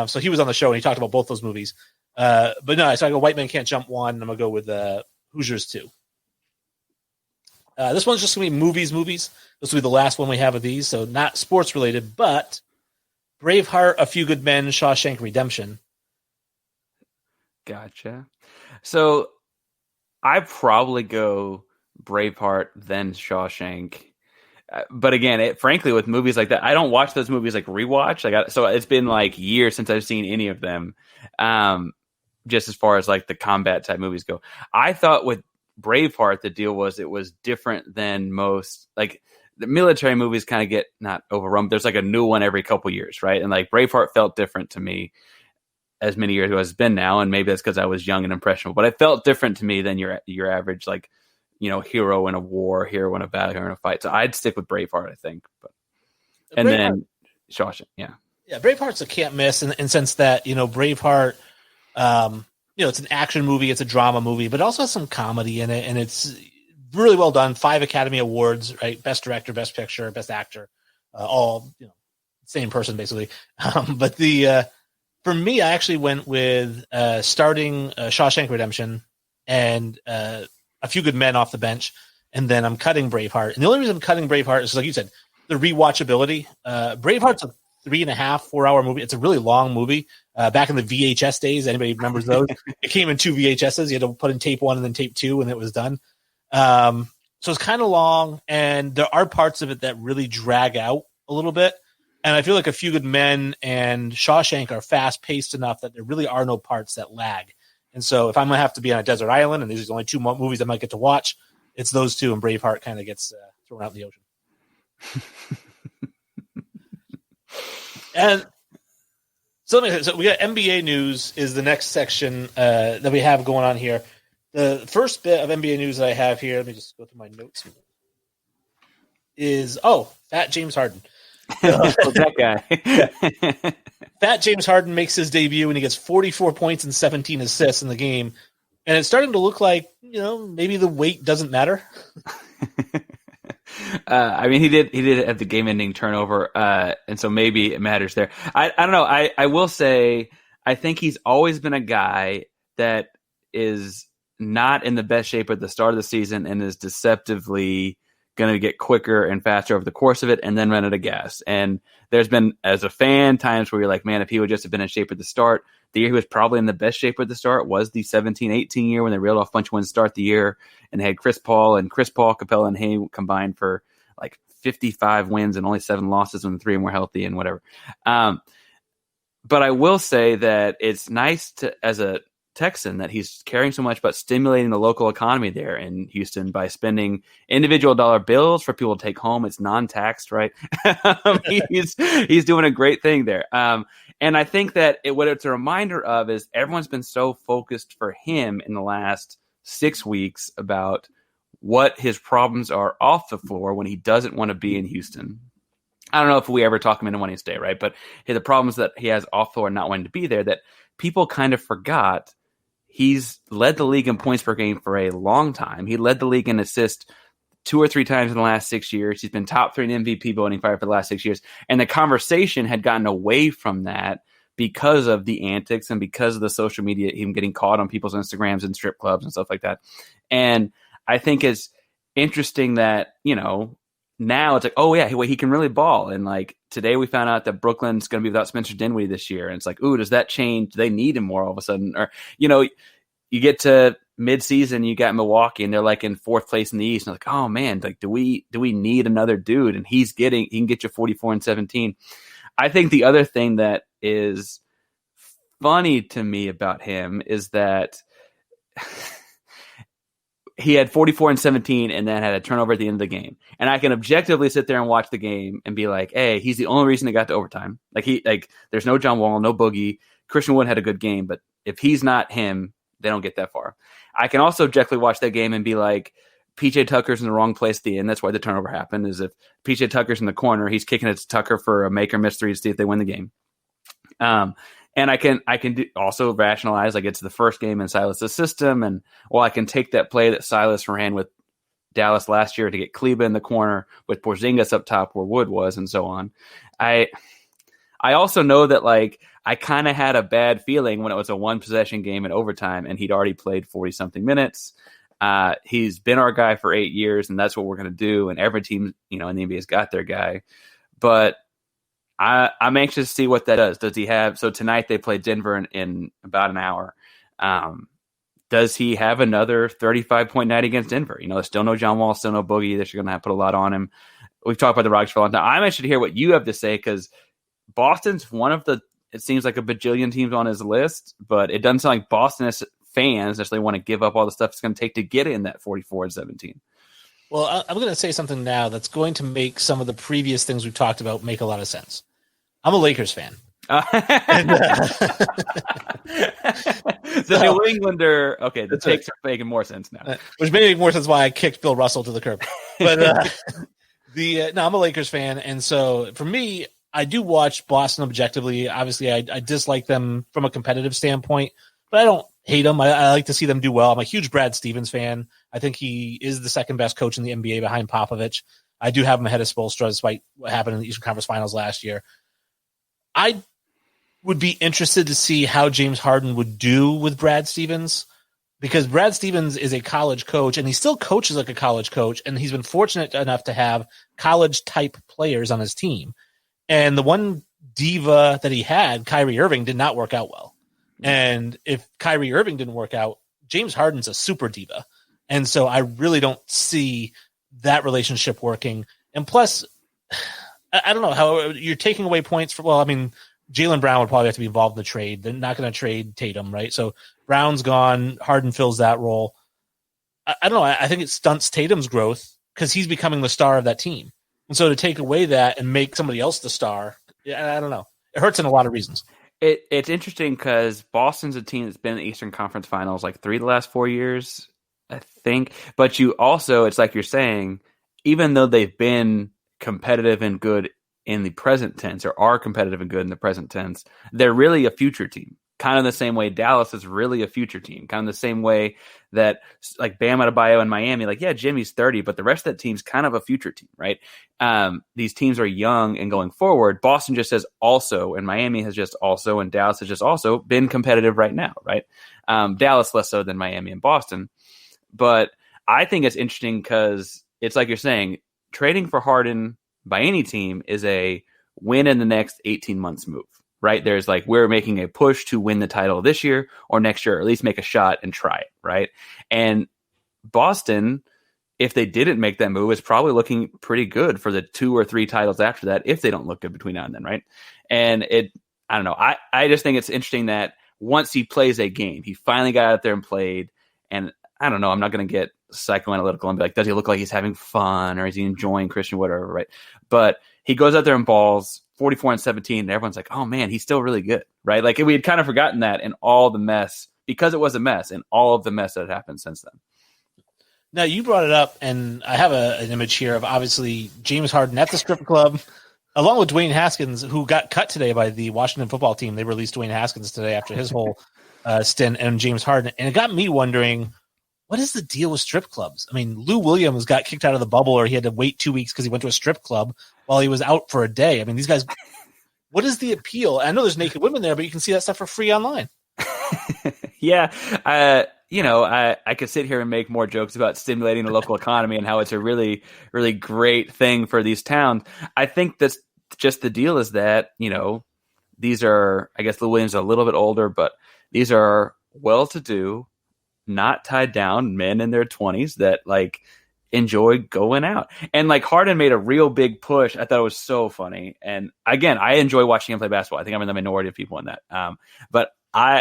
S2: so he was on the show, and he talked about both those movies. But no, so I go White Men Can't Jump 1, and I'm going to go with Hoosiers 2. This one's just going to be movies. This will be the last one we have of these, so not sports-related, but Braveheart, A Few Good Men, Shawshank Redemption.
S1: Gotcha. So I probably go Braveheart, then Shawshank. But again, frankly, with movies like that, I don't watch those movies like rewatch. So it's been like years since I've seen any of them. Just as far as like the combat type movies go, I thought with Braveheart, the deal was it was different than most. Like the military movies kind of get not overrun. There's like a new one every couple years, right? And like Braveheart felt different to me as many years as it's been now, and maybe that's because I was young and impressionable. But it felt different to me than your average like, hero in a war, hero in a battle, hero in a fight. So I'd stick with Braveheart, I think. And then Shawshank, yeah. Yeah,
S2: Braveheart's a can't miss in sense that, Braveheart, it's an action movie, it's a drama movie, but it also has some comedy in it, and it's really well done. 5 Academy Awards, right? Best director, best picture, best actor, all, same person basically. But for me, I actually went with starting Shawshank Redemption and A Few Good Men off the bench, and then I'm cutting Braveheart. And the only reason I'm cutting Braveheart is, like you said, the rewatchability. Braveheart's a 3.5, 4 hour movie. It's a really long movie. Back in the VHS days, anybody remembers those? It came in 2 VHSs. You had to put in tape 1 and then tape 2, and it was done. So it's kind of long, and there are parts of it that really drag out a little bit. And I feel like A Few Good Men and Shawshank are fast paced enough that there really are no parts that lag. And so if I'm going to have to be on a desert island and these are only 2 movies I might get to watch, it's those 2, and Braveheart kind of gets thrown out in the ocean. And so we got NBA news is the next section that we have going on here. The first bit of NBA news that I have here, let me just go through my notes, is, Fat James Harden.
S1: That guy.
S2: Fat James Harden makes his debut, and he gets 44 points and 17 assists in the game. And it's starting to look like, maybe the weight doesn't matter.
S1: I mean, he did have the game-ending turnover, and so maybe it matters there. I don't know. I will say I think he's always been a guy that is not in the best shape at the start of the season and is deceptively going to get quicker and faster over the course of it and then run out of gas. And there's been, as a fan, times where you're like, man, if he would just have been in shape at the start, the year he was probably in the best shape at the start was the 17-18 year when they reeled off a bunch of wins to start the year and had Chris Paul, Capella, and Hay combined for like 55 wins and only 7 losses when the 3 of them were healthy and whatever. But I will say that it's nice to, as a Texan, that he's caring so much about stimulating the local economy there in Houston by spending individual dollar bills for people to take home. It's non-taxed, right? He's doing a great thing there. And I think that what it's a reminder of is everyone's been so focused for him in the last 6 weeks about what his problems are off the floor when he doesn't want to be in Houston. I don't know if we ever talk him into wanting to stay, right? But the problems that he has off the floor not wanting to be there, that people kind of forgot. He's led the league in points per game for a long time. He led the league in assists 2 or 3 times in the last 6 years. He's been top 3 in MVP voting for the last 6 years. And the conversation had gotten away from that because of the antics and because of the social media, him getting caught on people's Instagrams and strip clubs and stuff like that. And I think it's interesting that, now it's like, oh yeah, he can really ball. And like today we found out that Brooklyn's going to be without Spencer Dinwiddie this year. And it's like, ooh, does that change? Do they need him more all of a sudden? Or, you get to mid-season, you got Milwaukee and they're like in 4th place in the East. And like, oh man, like, do we need another dude? And he can get you 44 and 17. I think the other thing that is funny to me about him is that he had 44 and 17 and then had a turnover at the end of the game. And I can objectively sit there and watch the game and be like, hey, he's the only reason they got to overtime. There's no John Wall, no Boogie. Christian Wood had a good game, but if he's not him, they don't get that far. I can also objectively watch that game and be like, PJ Tucker's in the wrong place at the end. That's why the turnover happened, is if PJ Tucker's in the corner, he's kicking it to Tucker for a make or miss 3 to see if they win the game. And I can also rationalize, like, it's the first game in Silas's system, and I can take that play that Silas ran with Dallas last year to get Kleba in the corner with Porzingis up top where Wood was, and so on. I also know that, like, I kind of had a bad feeling when it was a 1-possession game in overtime, and he'd already played 40-something minutes. He's been our guy for 8 years, and that's what we're going to do. And every team, in the NBA has got their guy, but I'm anxious to see what that does. Does he have? So tonight they play Denver in about an hour. Does he have another 35-point night against Denver? There's still no John Wall, still no Boogie. That you're going to have to put a lot on him. We've talked about the Rockets for a long time. I'm anxious to hear what you have to say, because Boston's one of it seems like a bajillion teams on his list, but it doesn't sound like Boston fans necessarily want to give up all the stuff it's going to take to get in that 44 and 17.
S2: Well, I'm going to say something now that's going to make some of the previous things we've talked about make a lot of sense. I'm a Lakers fan.
S1: The New Englander, okay, the takes are making more sense now.
S2: Which may make more sense why I kicked Bill Russell to the curb. But I'm a Lakers fan, and so for me, I do watch Boston objectively. Obviously, I dislike them from a competitive standpoint, but I don't hate them. I like to see them do well. I'm a huge Brad Stevens fan. I think he is the second best coach in the NBA behind Popovich. I do have him ahead of Spoelstra despite what happened in the Eastern Conference Finals last year. I would be interested to see how James Harden would do with Brad Stevens, because Brad Stevens is a college coach and he still coaches like a college coach, and he's been fortunate enough to have college-type players on his team. And the one diva that he had, Kyrie Irving, did not work out well. And if Kyrie Irving didn't work out, James Harden's a super diva. And so I really don't see that relationship working. And plus, I don't know how you're taking away points for, Jaylen Brown would probably have to be involved in the trade. They're not going to trade Tatum, right? So Brown's gone. Harden fills that role. I don't know. I think it stunts Tatum's growth because he's becoming the star of that team. And so to take away that and make somebody else the star, I don't know. It hurts in a lot of reasons.
S1: It's interesting because Boston's a team that's been in the Eastern Conference Finals like 3 of the last 4 years, I think. But you also, it's like you're saying, even though they've been competitive and good in the present tense, or are competitive and good in the present tense, they're really a future team. Kind of the same way Dallas is really a future team. Kind of the same way that, like, Bam Adebayo in Miami, like, yeah, Jimmy's 30, but the rest of that team's kind of a future team, right? These teams are young and going forward. Boston just has also, and Miami has just also, and Dallas has just also been competitive right now, right? Dallas less so than Miami and Boston. But I think it's interesting because it's like you're saying, trading for Harden by any team is a win in the next 18 months move, right? There's like, we're making a push to win the title this year or next year, or at least make a shot and try it, right? And Boston, if they didn't make that move, is probably looking pretty good for the 2 or 3 titles after that, if they don't look good between now and then, right? And I don't know. I just think it's interesting that once he plays a game, he finally got out there and played. And I don't know, I'm not going to get psychoanalytical and be like, does he look like he's having fun or is he enjoying Christian, whatever, right? But he goes out there and balls 44-17, and everyone's like, oh man, he's still really good, right? Like we had kind of forgotten that in all the mess, because it was a mess, and all of the mess that had happened since then.
S2: Now, you brought it up, and I have an image here of obviously James Harden at the strip club, along with Dwayne Haskins, who got cut today by the Washington football team. They released Dwayne Haskins today after his whole stint, and James Harden. And it got me wondering, what is the deal with strip clubs? I mean, Lou Williams got kicked out of the bubble, or he had to wait 2 weeks because he went to a strip club while he was out for a day. I mean, these guys, what is the appeal? I know there's naked women there, but you can see that stuff for free online.
S1: Yeah. I could sit here and make more jokes about stimulating the local economy and how it's a really, really great thing for these towns. I think that's just the deal is that, these are, I guess Lou Williams is a little bit older, but these are well-to-do, not tied down men in their 20s that like enjoy going out. And like Harden made a real big push. I thought it was so funny. And again, I enjoy watching him play basketball. I think I'm in the minority of people in that. But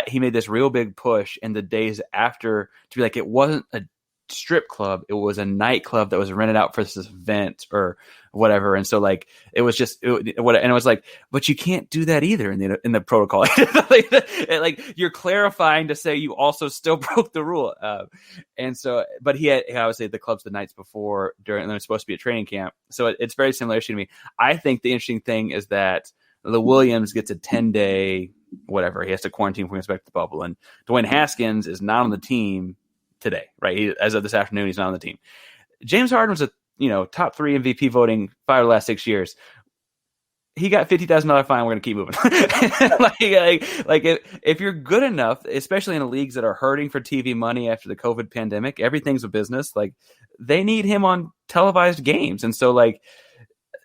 S1: he made this real big push in the days after to be like, it wasn't a strip club, it was a nightclub that was rented out for this event or whatever. And so like it was just and it was like, but you can't do that either in the protocol. like you're clarifying to say you also still broke the rule. And so, but he had obviously the clubs the nights before during, and it was supposed to be a training camp. So it's very similar to me. I think the interesting thing is that Lou Williams gets a 10-day whatever. He has to quarantine before he gets back to the bubble. And Dwayne Haskins is not on the team today, right? As of this afternoon, he's not on the team. James Harden was a top 3 MVP voting 5 of the last 6 years. He got $50,000 fine. We're going to keep moving. If you're good enough, especially in the leagues that are hurting for TV money after the COVID pandemic, everything's a business. Like they need him on televised games, and so like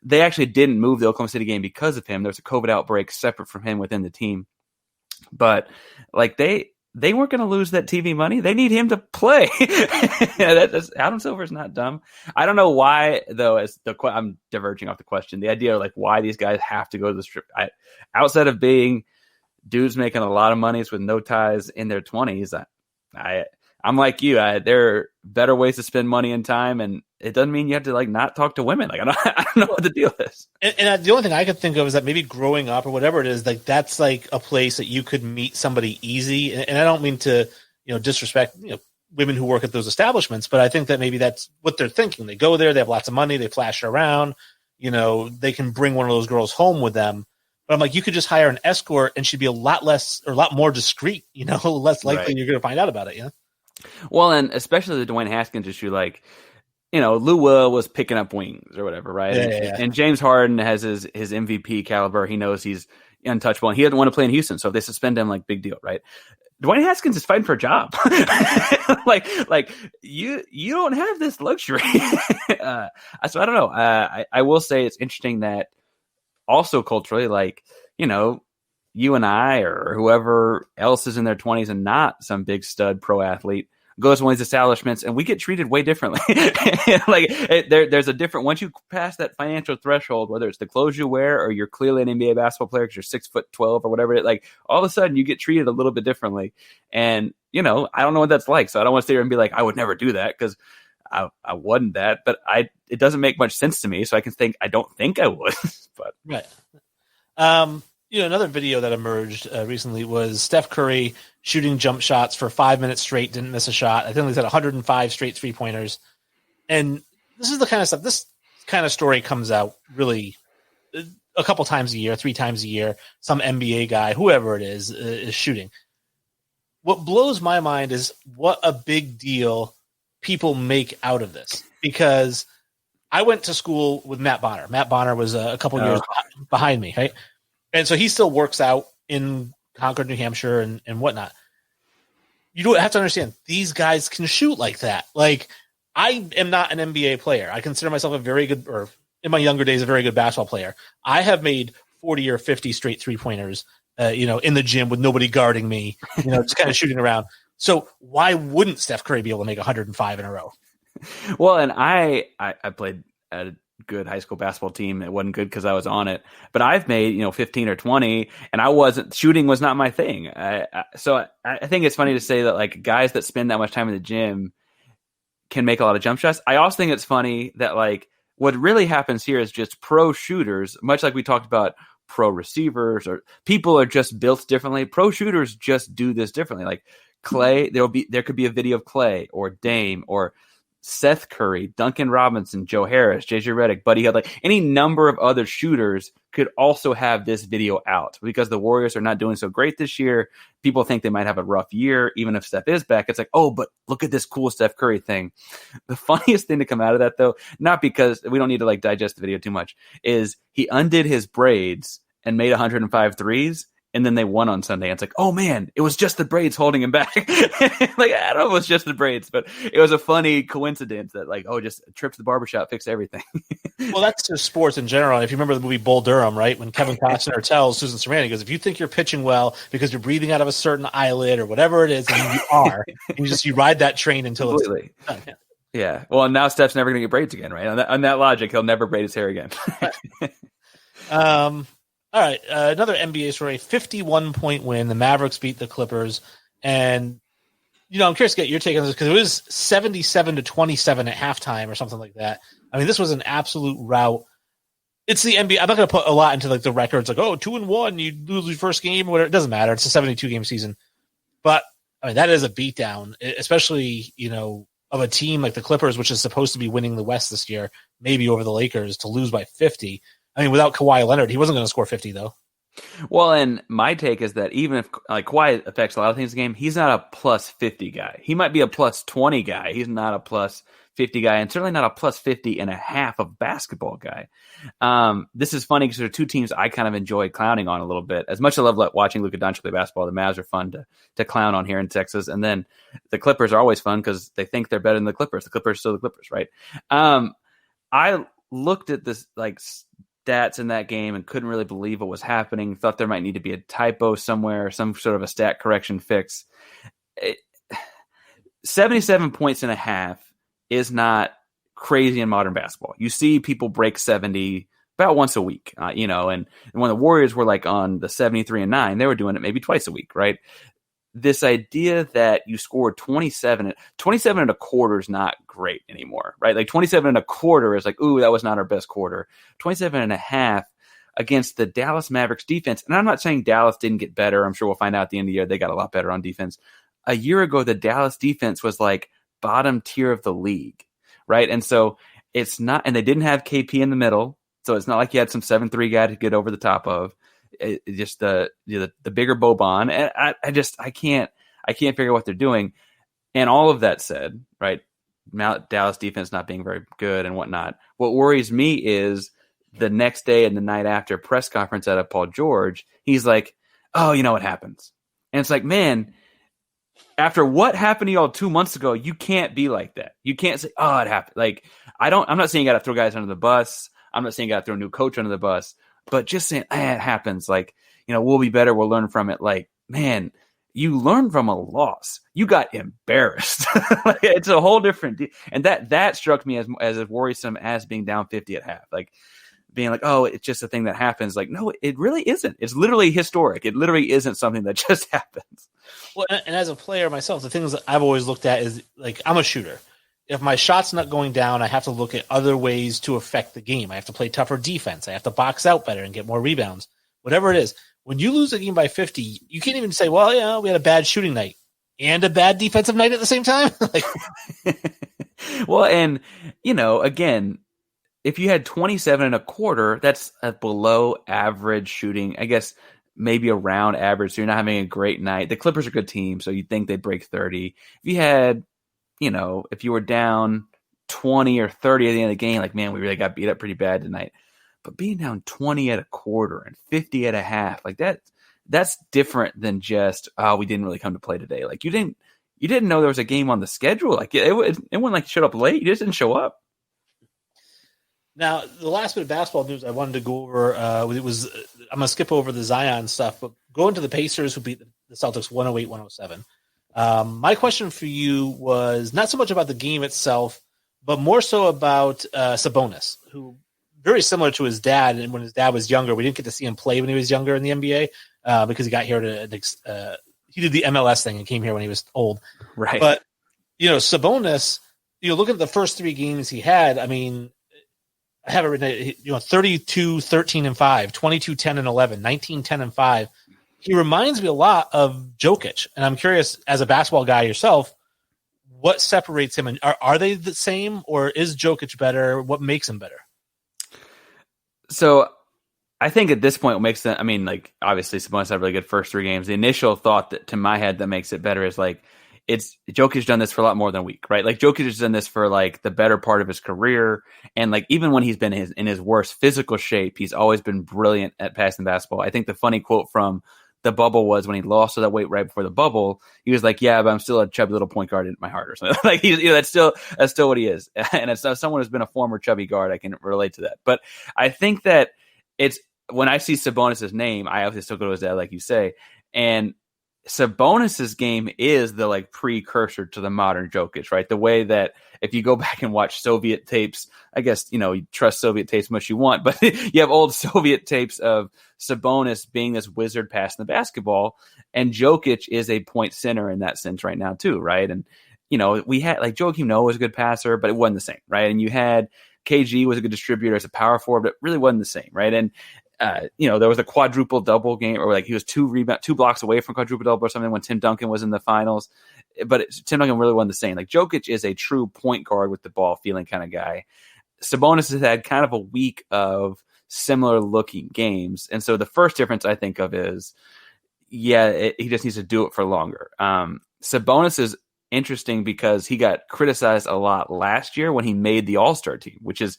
S1: they actually didn't move the Oklahoma City game because of him. There was a COVID outbreak separate from him within the team, but like they weren't going to lose that TV money. They need him to play. Adam Silver's not dumb. I don't know why, though. I'm diverging off the question. The idea of like why these guys have to go to the strip, outside of being dudes making a lot of money with no ties in their 20s. I'm like you. There are better ways to spend money and time, and it doesn't mean you have to like not talk to women. Like I don't know what the deal is.
S2: And the only thing I could think of is that maybe growing up or whatever it is, like that's like a place that you could meet somebody easy. And I don't mean to disrespect women who work at those establishments, but I think that maybe that's what they're thinking. They go there, they have lots of money, they flash around. They can bring one of those girls home with them. But I'm like, you could just hire an escort, and she'd be a lot more discreet. Less likely You're going to find out about it. Yeah.
S1: Well, and especially the Dwayne Haskins issue, like, Lou Will was picking up wings or whatever, right?
S2: Yeah.
S1: And James Harden has his MVP caliber. He knows he's untouchable, and he doesn't want to play in Houston. So if they suspend him, like, big deal, right? Dwayne Haskins is fighting for a job. like you don't have this luxury. So I don't know. I will say it's interesting that also culturally, like, you and I or whoever else is in their 20s and not some big stud pro athlete goes to one of these establishments, and we get treated way differently. There's a different, once you pass that financial threshold, whether it's the clothes you wear or you're clearly an NBA basketball player because you're 6'12" or whatever, like all of a sudden you get treated a little bit differently. And, I don't know what that's like. So I don't want to sit here and be like, I would never do that because I wasn't that, but it doesn't make much sense to me. So I can think, I don't think I would, but
S2: right. Another video that emerged recently was Steph Curry shooting jump shots for 5 minutes straight, didn't miss a shot. I think he's had 105 straight 3-pointers. And this is the kind of stuff, this kind of story comes out really a couple times a year, 3 times a year. Some NBA guy, whoever it is shooting. What blows my mind is what a big deal people make out of this. Because I went to school with Matt Bonner. Matt Bonner was a couple years behind me, right? And so he still works out in Concord, New Hampshire and whatnot. You don't have to understand, these guys can shoot like that. Like, I am not an NBA player. I consider myself a very good, or in my younger days, a very good basketball player. I have made 40 or 50 straight 3-pointers, in the gym with nobody guarding me, just kind of shooting around. So why wouldn't Steph Curry be able to make 105 in a row?
S1: Well, and I played at good high school basketball team. It wasn't good because I was on it, but I've made 15 or 20, and I wasn't shooting was not my thing. So I think it's funny to say that like guys that spend that much time in the gym can make a lot of jump shots. I also think it's funny that like what really happens here is just pro shooters, much like we talked about pro receivers, or people are just built differently. Pro shooters just do this differently. Like Clay, there could be a video of Clay or Dame or Seth Curry, Duncan Robinson, Joe Harris, JJ Redick, Buddy Hield, like any number of other shooters could also have this video out. Because the Warriors are not doing so great this year, people think they might have a rough year, even if Steph is back. It's like, oh, but look at this cool Steph Curry thing. The funniest thing to come out of that, though, not because we don't need to like digest the video too much, is he undid his braids and made 105 threes. And then they won on Sunday. And it's like, oh man, it was just the braids holding him back. Like, I don't know if it was just the braids, but it was a funny coincidence that like, oh, just a trip to the barbershop fixed everything.
S2: Well, that's just sports in general. If you remember the movie Bull Durham, right? When Kevin Costner tells Susan Sarandon, he goes, if you think you're pitching well because you're breathing out of a certain eyelid or whatever it is, and you are, and you ride that train until
S1: Completely.
S2: It's done. Yeah.
S1: Yeah. Well, and now Steph's never going to get braids again, right? On that logic, he'll never braid his hair again.
S2: All right, another NBA story, 51-point win. The Mavericks beat the Clippers. And, I'm curious to get your take on this because it was 77-27 at halftime or something like that. I mean, this was an absolute rout. It's the NBA. I'm not going to put a lot into like the records, like, 2-1, you lose your first game, whatever. It doesn't matter. It's a 72-game season. But, I mean, that is a beatdown, especially, of a team like the Clippers, which is supposed to be winning the West this year, maybe over the Lakers, to lose by 50. I mean, without Kawhi Leonard, he wasn't going to score 50, though.
S1: Well, and my take is that even if like Kawhi affects a lot of things in the game, he's not a plus 50 guy. He might be a plus 20 guy. He's not a plus 50 guy, and certainly not a plus 50 and a half of basketball guy. This is funny because there are two teams I kind of enjoy clowning on a little bit. As much as I love watching Luka Doncic play basketball, the Mavs are fun to clown on here in Texas. And then the Clippers are always fun because they think they're better than the Clippers. The Clippers are still the Clippers, right? I looked at this like stats in that game and couldn't really believe what was happening. Thought there might need to be a typo somewhere, some sort of a stat correction fix. 77 points and a half is not crazy in modern basketball. You see people break 70 about once a week, and when the Warriors were like on the 73-9, they were doing it maybe twice a week, right? This idea that you scored 27 and a quarter is not great anymore, right? Like 27 and a quarter is like, ooh, that was not our best quarter. 27 and a half against the Dallas Mavericks defense. And I'm not saying Dallas didn't get better. I'm sure we'll find out at the end of the year they got a lot better on defense. A year ago, the Dallas defense was like bottom tier of the league, right? And so it's not, and they didn't have KP in the middle. So it's not like you had some 7-3 guy to get over the top of. Just the bigger Boban, and I can't figure out what they're doing. And all of that said, right, Dallas defense not being very good and whatnot. What worries me is the next day and the night after press conference out of Paul George, he's like, "Oh, you know what happens," and it's like, man, after what happened to y'all 2 months ago, you can't be like that. You can't say, "Oh, it happened." Like I'm not saying you got to throw guys under the bus. I'm not saying you got to throw a new coach under the bus. But just saying, it happens. Like, we'll be better. We'll learn from it. Like, man, you learn from a loss. You got embarrassed. Like, it's a whole different deal. And that struck me as worrisome as being down 50 at half. Like, being like, oh, it's just a thing that happens. Like, no, it really isn't. It's literally historic. It literally isn't something that just happens.
S2: Well, and as a player myself, the things that I've always looked at is, like, I'm a shooter. If my shot's not going down, I have to look at other ways to affect the game. I have to play tougher defense. I have to box out better and get more rebounds. Whatever it is. When you lose a game by 50, you can't even say, well, we had a bad shooting night and a bad defensive night at the same time.
S1: Well, and, again, if you had 27 and a quarter, that's a below average shooting. I guess maybe around average. So you're not having a great night. The Clippers are a good team, so you'd think they'd break 30. If you had, if you were down 20 or 30 at the end of the game, like, man, we really got beat up pretty bad tonight. But being down 20 at a quarter and 50 at a half, like that's different than just, we didn't really come to play today. Like, you didn't know there was a game on the schedule. Like, it wasn't like you showed up late. You just didn't show up.
S2: Now, the last bit of basketball news I wanted to go over, I'm going to skip over the Zion stuff, but going to the Pacers, who beat the Celtics 108-107. My question for you was not so much about the game itself, but more so about Sabonis, who very similar to his dad. And when his dad was younger, we didn't get to see him play when he was younger in the NBA because he got here he did the MLS thing and came here when he was old.
S1: Right.
S2: But, Sabonis, look at the first 3 games he had. I mean, I have it written, 32, 13, and 5, 22, 10, and 11, 19, 10, and 5. He reminds me a lot of Jokic. And I'm curious, as a basketball guy yourself, what separates him? And are they the same, or is Jokic better? What makes him better?
S1: So I think at this point, what makes them, obviously Sabonis had really good first 3 games. The initial thought that to my head that makes it better is it's Jokic done this for a lot more than a week, right? Like Jokic has done this for the better part of his career. And even when he's been in his worst physical shape, he's always been brilliant at passing the basketball. I think the funny quote from the bubble was when he lost all that weight right before the bubble, he was like, yeah, but I'm still a chubby little point guard in my heart or something. That's still what he is. And it's someone who's been a former chubby guard. I can relate to that. But I think that when I see Sabonis' name, I obviously still go to his dad, like you say, and Sabonis' game is the precursor to the modern Jokic, right? The way that if you go back and watch Soviet tapes, I guess, you trust Soviet tapes as much as you want, but you have old Soviet tapes of Sabonis being this wizard passing the basketball, and Jokic is a point center in that sense right now too, right? And, we had Joakim Noah was a good passer, but it wasn't the same, right? And you had KG was a good distributor as a power forward, but it really wasn't the same, right? And there was a quadruple double game, or he was 2 blocks away from quadruple double or something when Tim Duncan was in the finals. But Tim Duncan really wasn't the same. Jokic is a true point guard with the ball feeling kind of guy. Sabonis has had kind of a week of similar looking games. And so the first difference I think of is, he just needs to do it for longer. Sabonis is interesting because he got criticized a lot last year when he made the All-Star team, which is,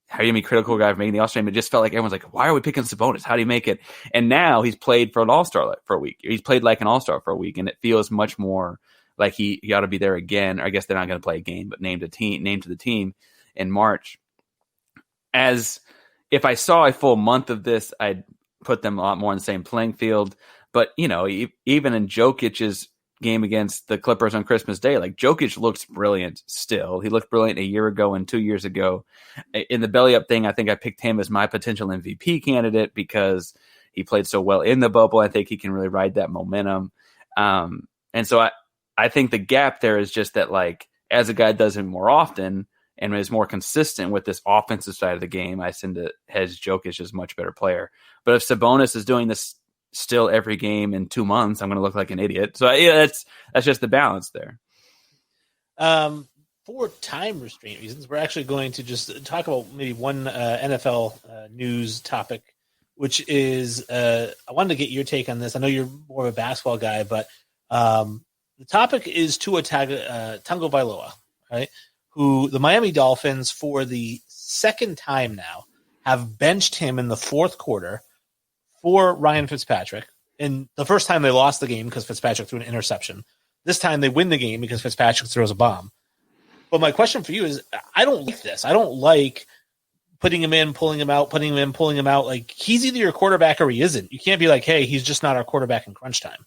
S1: how do you be critical guy for making the All-Star team? It just felt like everyone's like, why are we picking Sabonis? How do you make it? And now he's played for an All-Star for a week. He's played like an All-Star for a week, and it feels much more like he ought to be there again. Or I guess they're not going to play a game, but named to the team in March. As if I saw a full month of this, I'd put them a lot more in the same playing field. But, even in Jokic's game against the Clippers on Christmas Day, Jokic looks brilliant still. He looked brilliant a year ago and 2 years ago. In the belly up thing, I think I picked him as my potential MVP candidate because he played so well in the bubble. I think he can really ride that momentum. And so I think the gap there is just that, as a guy does it more often and is more consistent with this offensive side of the game, I tend to hedge Jokic as a much better player. But if Sabonis is doing this still every game in 2 months, I'm going to look like an idiot. So that's just the balance there.
S2: For time restraint reasons, we're actually going to just talk about maybe one NFL news topic, which is I wanted to get your take on this. I know you're more of a basketball guy, but the topic is Tua Tagovailoa, right? Who the Miami Dolphins, for the second time now, have benched him in the fourth quarter for Ryan Fitzpatrick. And the first time they lost the game because Fitzpatrick threw an interception. This time they win the game because Fitzpatrick throws a bomb. But my question for you is, I don't like this. I don't like putting him in, pulling him out, putting him in, pulling him out. He's either your quarterback or he isn't. You can't be like, hey, he's just not our quarterback in crunch time.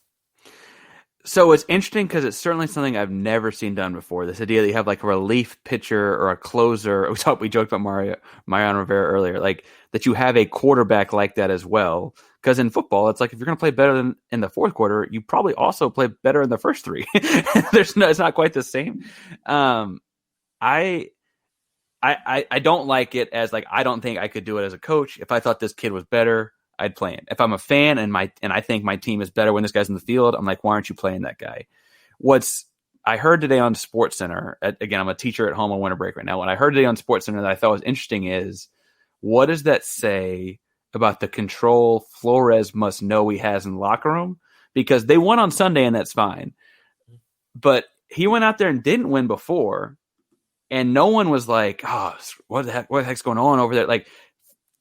S1: So it's interesting because it's certainly something I've never seen done before. This idea that you have a relief pitcher or a closer. We joked about Mariano Rivera earlier, that you have a quarterback like that as well. Because in football, it's if you're going to play better than in the fourth quarter, you probably also play better in the first 3. It's not quite the same. I don't like it as I don't think I could do it as a coach. If I thought this kid was better, I'd play him. If I'm a fan and I think my team is better when this guy's in the field, I'm like, why aren't you playing that guy? I heard today on SportsCenter, again, I'm a teacher at home on winter break right now. What I heard today on SportsCenter that I thought was interesting is, what does that say about the control Flores must know he has in the locker room? Because they won on Sunday and that's fine. But he went out there and didn't win before. And no one was like, oh, what the heck's going on over there?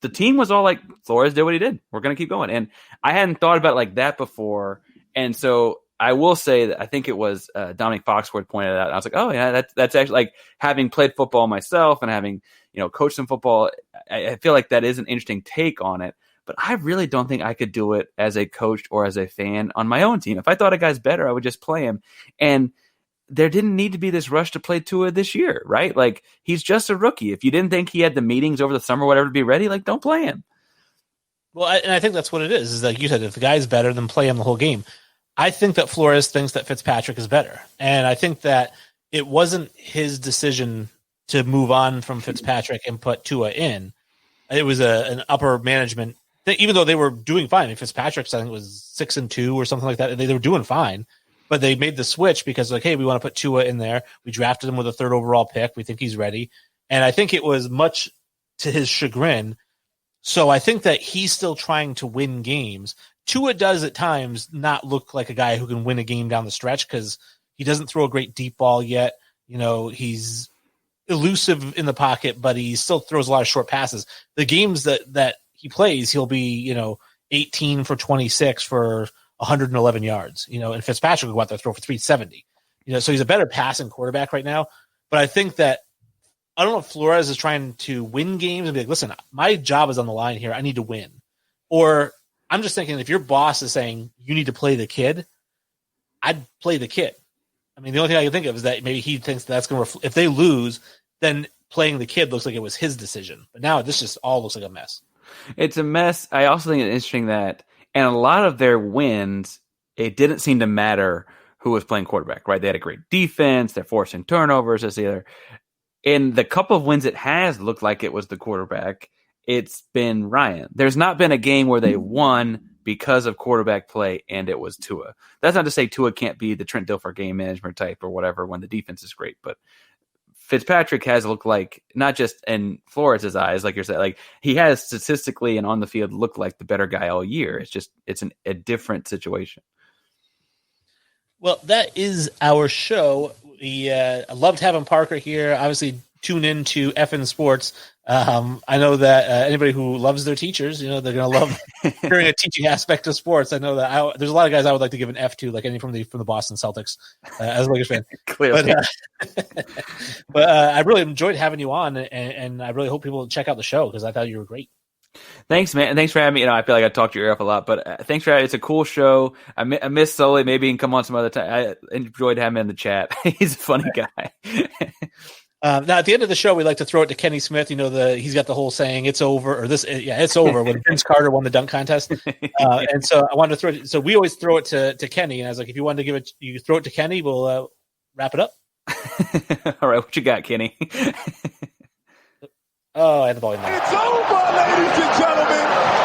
S1: The team was all like, Flores did what he did. We're going to keep going. And I hadn't thought about it like that before. And so I will say that I think it was Dominic Foxworth pointed out. I was like, oh, yeah, that's actually having played football myself and having, coached some football. I feel like that is an interesting take on it. But I really don't think I could do it as a coach or as a fan on my own team. If I thought a guy's better, I would just play him. And there didn't need to be this rush to play Tua this year, right? Like, he's just a rookie. If you didn't think he had the meetings over the summer, whatever, to be ready, like, don't play him.
S2: Well, and I think that's what it is like you said, if the guy's better, then play him the whole game. I think that Flores thinks that Fitzpatrick is better. And I think that it wasn't his decision to move on from Fitzpatrick and put Tua in. It was an upper management thing, even though they were doing fine. I mean, Fitzpatrick's, I think, was 6-2 or something like that. They were doing fine. But they made the switch because, like, hey, we want to put Tua in there. We drafted him with a 3rd overall pick. We think he's ready. And I think it was much to his chagrin. So I think that he's still trying to win games. Tua does at times not look like a guy who can win a game down the stretch because he doesn't throw a great deep ball yet. You know, he's elusive in the pocket, but he still throws a lot of short passes. The games that he plays, he'll be, 18 for 26 for 111 yards, and Fitzpatrick will go out there and throw for 370. So he's a better passing quarterback right now. But I think that, I don't know if Flores is trying to win games and be like, listen, my job is on the line here. I need to win. Or I'm just thinking, if your boss is saying you need to play the kid, I'd play the kid. I mean, the only thing I can think of is that maybe he thinks that's going to if they lose, then playing the kid looks like it was his decision. But now this just all looks like a mess.
S1: It's a mess. I also think it's interesting that, and a lot of their wins, it didn't seem to matter who was playing quarterback, right? They had a great defense. They're forcing turnovers. That's the other. In the couple of wins it has looked like it was the quarterback, it's been Ryan. There's not been a game where they won because of quarterback play and it was Tua. That's not to say Tua can't be the Trent Dilfer game management type or whatever when the defense is great, but Fitzpatrick has looked like, not just in Flores' eyes, like you're saying, like he has statistically and on the field looked like the better guy all year. It's just, a different situation.
S2: Well, that is our show. We loved having Parker here. Obviously, tune in to FN Sports. I know that anybody who loves their teachers, they're going to love hearing a teaching aspect of sports. I know that there's a lot of guys I would like to give an F to, like any from the Boston Celtics, as a Lakers fan.
S1: Clearly.
S2: But I really enjoyed having you on, and I really hope people check out the show because I thought you were great.
S1: Thanks, man. And thanks for having me. I feel like I talked your ear off a lot, but thanks for having me. It's a cool show. I miss Sully. Maybe he can come on some other time. I enjoyed having him in the chat. He's a funny guy.
S2: Now, at the end of the show, we like to throw it to Kenny Smith. He's got the whole saying, it's over, or this, it's over, when Vince Carter won the dunk contest. And so I wanted to throw it. So we always throw it to Kenny. And I was like, if you wanted to give it, you throw it to Kenny, we'll wrap it up.
S1: All right. What you got, Kenny?
S2: Oh, I had the volume down.
S6: It's over, ladies and gentlemen.